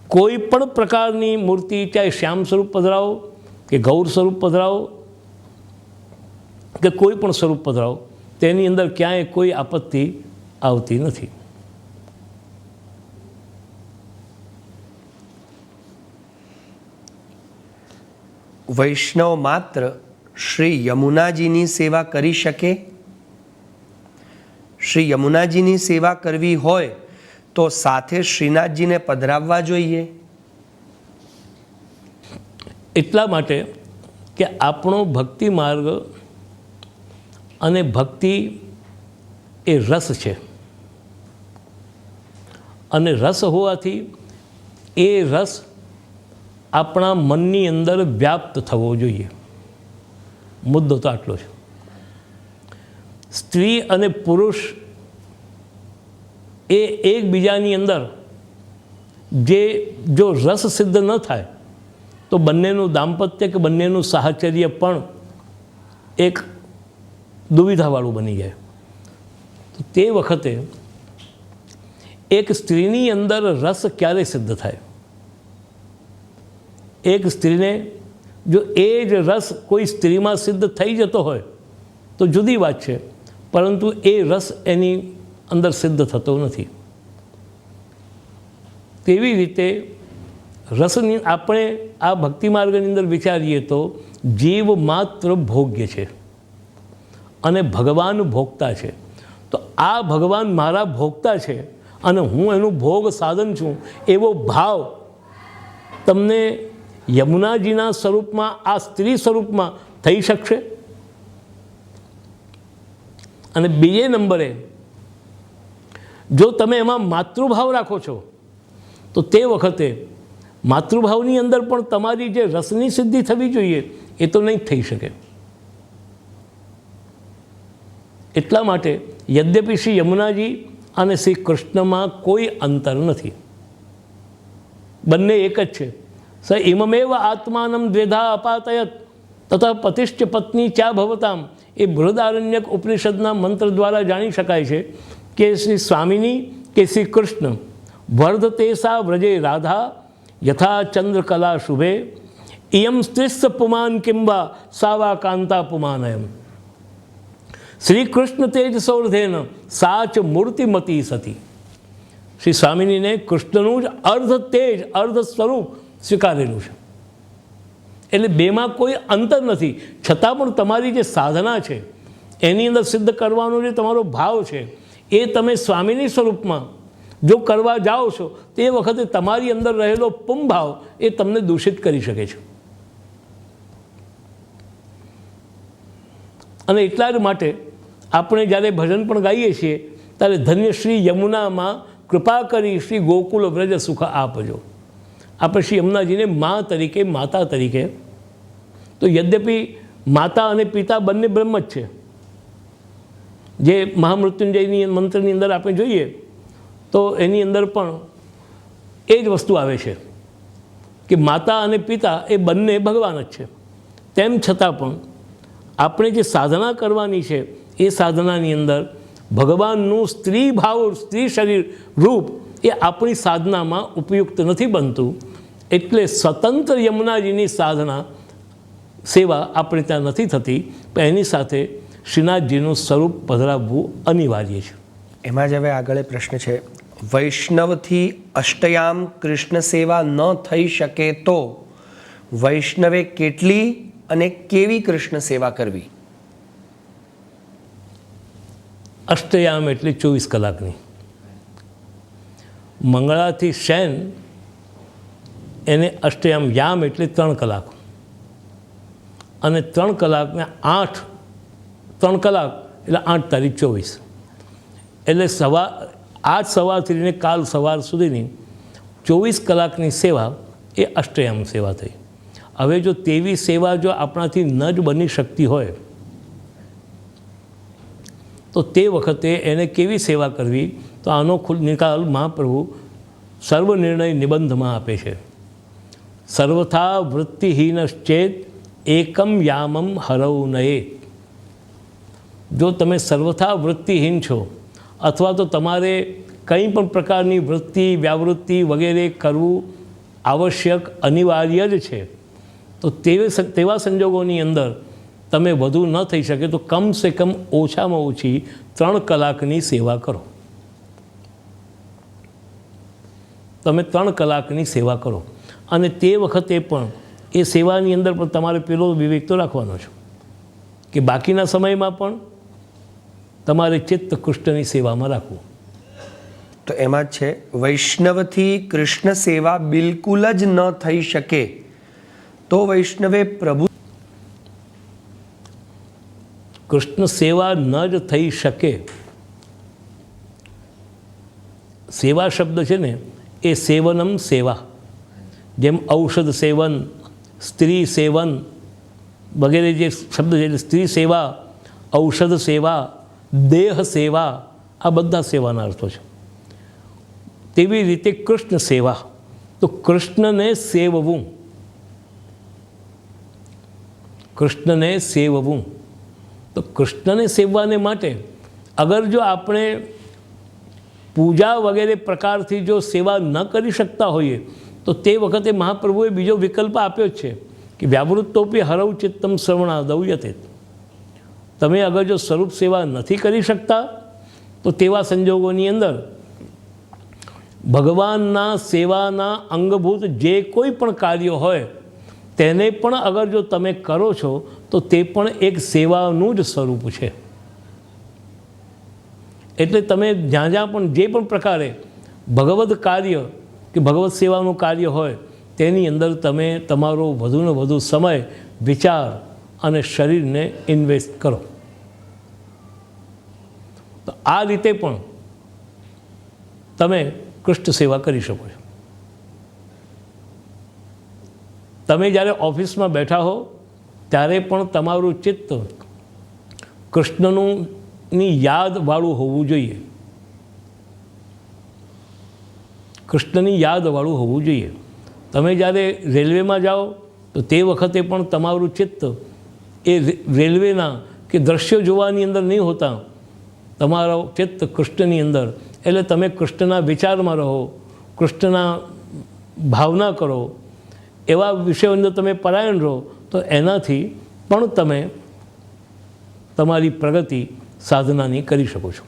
કોઈ પણ પ્રકારની મૂર્તિ, ચાહે શ્યામ સ્વરૂપ પધરાવો કે ગૌર સ્વરૂપ પધરાવો કે કોઈ પણ સ્વરૂપ પધરાવો, તેની અંદર ક્યાંય કોઈ આપત્તિ આવતી નથી. વૈષ્ણવ માત્ર શ્રી યમુનાજીની સેવા કરી શકે? શ્રી યમુનાજીની સેવા કરવી હોય તો સાથે શ્રીનાથજીને પધરાવવા જોઈએ. એટલા માટે કે આપણો ભક્તિ માર્ગ અને ભક્તિ એ રસ છે, અને રસ હોવાથી એ રસ આપણા મનની અંદર વ્યાપ્ત થવો જોઈએ. મુદ્દો તો આટલો છે. સ્ત્રી અને પુરુષ એ એકબીજાની અંદર જો રસ સિદ્ધ ન થાય તો બંનેનું દાંપત્ય કે બંનેનું સાહચર્ય પણ એક દુવિધાવાળું બની જાય. તો તે વખતે એક સ્ત્રીની અંદર રસ ક્યારે સિદ્ધ થાય? એક સ્ત્રીને જો એ જ રસ કોઈ સ્ત્રીમાં સિદ્ધ થઈ જતો હોય તો જુદી વાત છે, પરંતુ એ રસ એની અંદર સિદ્ધ થતો નથી. તેવી રીતે રસની આપણે આ ભક્તિ માર્ગની અંદર વિચારીએ તો જીવ માત્ર ભોગ્ય છે અને ભગવાન ભોગતા છે. તો આ ભગવાન મારા ભોગતા છે અને હું એનું ભોગ સાધન છું, એવો ભાવ તમને યમુનાજીના સ્વરૂપમાં, આ સ્ત્રી સ્વરૂપમાં થઈ શકશે? અને બીજે નંબરે જો તમે એમાં માતૃભાવ રાખો છો તો તે વખતે માતૃભાવની અંદર પણ તમારી જે રસની સિદ્ધિ થવી જોઈએ એ તો નહીં થઈ શકે. એટલા માટે યદ્યપિ શ્રી યમુનાજી અને શ્રી કૃષ્ણમાં કોઈ અંતર નથી, બંને એક જ છે. સ ઇમમેવ આત્માનમ દ્વેધા અપાતયત તથા પતિશ્ચ પત્ની ચા ભવતામ, એ બૃહદારણ્યક ઉપનિષદના મંત્ર દ્વારા જાણી શકાય છે કે શ્રી સ્વામિની કે શ્રી કૃષ્ણ વર્ધતે સા વ્રજે રાધા યથા ચંદ્રકલા શુભે ઇયમ સ્ત્રીસ્સ પુમાન કિંબા સાવા કાંતા પુમાનયમ. શ્રી કૃષ્ણ તેજ સૌર્ધેન સાચ મૂર્તિમતી સતી. શ્રી સ્વામિનીને કૃષ્ણનું જ અર્ધ તેજ, અર્ધ સ્વરૂપ સ્વીકારેલું છે. એટલે બેમાં કોઈ અંતર નથી. છતાં પણ તમારી જે સાધના છે એની અંદર સિદ્ધ કરવાનો જે તમારો ભાવ છે એ તમે સ્વામિની સ્વરૂપમાં જો કરવા જાઓ છો તે વખતે તમારી અંદર રહેલો પુંભાવ એ તમને દૂષિત કરી શકે છે. અને એટલા જ માટે આપણે જ્યારે ભજન પણ ગાઈએ છીએ ત્યારે ધન્ય શ્રી યમુનામાં કૃપા કરી શ્રી ગોકુલ વ્રજ સુખ આપજો. આપણે શ્રી યમુનાજીને મા તરીકે, માતા તરીકે, તો યદ્યપિ માતા અને પિતા બંને બ્રહ્મ જ છે. જે મહામૃત્યુંજયની મંત્રની અંદર આપણે જોઈએ તો એની અંદર પણ એ જ વસ્તુ આવે છે કે માતા અને પિતા એ બંને ભગવાન જ છે. તેમ છતાં પણ આપણે જે સાધના કરવાની છે એ સાધનાની અંદર ભગવાનનું સ્ત્રી ભાવ, સ્ત્રી શરીર રૂપ એ આપણી સાધનામાં ઉપયુક્ત નથી બનતું. એટલે સ્વતંત્ર યમુનાજીની સાધના સેવા આપણે ત્યાં નથી થતી, પણ એની સાથે શ્રીનાથજીનું સ્વરૂપ પધરાવવું અનિવાર્ય છે. એમાં જ હવે આગળ એ પ્રશ્ન છે, વૈષ્ણવથી અષ્ટયામ કૃષ્ણ સેવા ન થઈ શકે તો વૈષ્ણવે કેટલી અને કેવી કૃષ્ણ સેવા કરવી? અષ્ટયામ એટલે 24 કલાકની. મંગળાથી શયન એને અષ્ટયામ, યામ એટલે 3 કલાક, અને 3 કલાકને 3 કલાક એટલે 8 તારીખ 24. એટલે આજ સવારથી લઈને કાલ સવાર સુધીની 24 કલાકની સેવા એ અષ્ટયામ સેવા થઈ. હવે જો તેવી સેવા જો આપણાથી ન જ બની શકતી હોય તો તે વખતે એને કેવી સેવા કરવી? તો આનો નિકાલ મહાપ્રભુ સર્વનિર્ણય નિબંધમાં આપે છે. સર્વથા વૃત્તિહીનશ્ચેત એકમ યામમ હરૌ નયે. જો તમે સર્વથા વૃત્તિહીન છો અથવા તો તમારે કંઈ પણ પ્રકારની વૃત્તિ, વ્યાવૃત્તિ વગેરે કરવું આવશ્યક, અનિવાર્ય જ છે, તો તેવા સંજોગોની અંદર તમે વધુ ન થઈ શકે તો કમ સે કમ ઓછામાં ઓછી 3 કલાકની સેવા કરો. તમે 3 કલાકની સેવા કરો, અને તે વખતે પણ એ સેવાની અંદર પણ તમારે પેલો વિવેક તો રાખવાનો છે કે બાકીના સમયમાં પણ તમારે ચિત્ત કૃષ્ણની સેવામાં રાખવું. તો એમાં જ છે, વૈષ્ણવથી કૃષ્ણ સેવા બિલકુલ જ ન થઈ શકે તો વૈષ્ણવે પ્રભુ કૃષ્ણ સેવા ન જ થઈ શકે. સેવા શબ્દ છે ને એ સેવનમ સેવા, જેમ ઔષધ સેવન, સ્ત્રી સેવન વગેરે જે શબ્દ છે, એટલે સ્ત્રી સેવા, ઔષધ સેવા, દેહ સેવા, આ બધા સેવાના અર્થો છે. તેવી રીતે કૃષ્ણ સેવા, તો કૃષ્ણને સેવવું, કૃષ્ણને સેવવું. તો કૃષ્ણને સેવવાને માટે અગર જો આપણે પૂજા વગેરે પ્રકારથી જો સેવા ન કરી શકતા હોઈએ તો તે વખતે મહાપ્રભુએ બીજો વિકલ્પ આપ્યો જ છે કે વ્યાવૃત્તોપી હરવ ચિત્તમ શ્રવણાદૌ યતેત. તમે અગર જો સ્વરૂપ સેવા નથી કરી શકતા તો તેવા સંજોગોની અંદર ભગવાનના સેવાના અંગભૂત જે કોઈ પણ કાર્ય હોય તેને પણ અગર જો તમે કરો છો તો તે પણ એક સેવાનું જ સ્વરૂપ છે. એટલે તમે જ્યાં જ્યાં પણ જે પણ પ્રકારે ભગવદ કાર્ય કે ભગવત સેવાનું કાર્ય હોય તેની અંદર તમે તમારો વધુને વધુ સમય, વિચાર અને શરીરને ઇન્વેસ્ટ કરો. તો આ રીતે પણ તમે કૃષ્ણ સેવા કરી શકો છો. તમે જ્યારે ઓફિસમાં બેઠા હો ત્યારે પણ તમારું ચિત્ત કૃષ્ણની યાદવાળું હોવું જોઈએ, કૃષ્ણની યાદવાળું હોવું જોઈએ. તમે જ્યારે રેલવેમાં જાઓ તો તે વખતે પણ તમારું ચિત્ત એ રેલવેના કે દ્રશ્યો જોવાની અંદર નહીં હોતા, તમારો ચિત્ત કૃષ્ણની અંદર. એટલે તમે કૃષ્ણના વિચારમાં રહો, કૃષ્ણના ભાવના કરો, એવા વિષયો અંદર તમે પરાયણ રહો, તો એનાથી પણ તમે તમારી પ્રગતિ સાધનાની કરી શકો છો.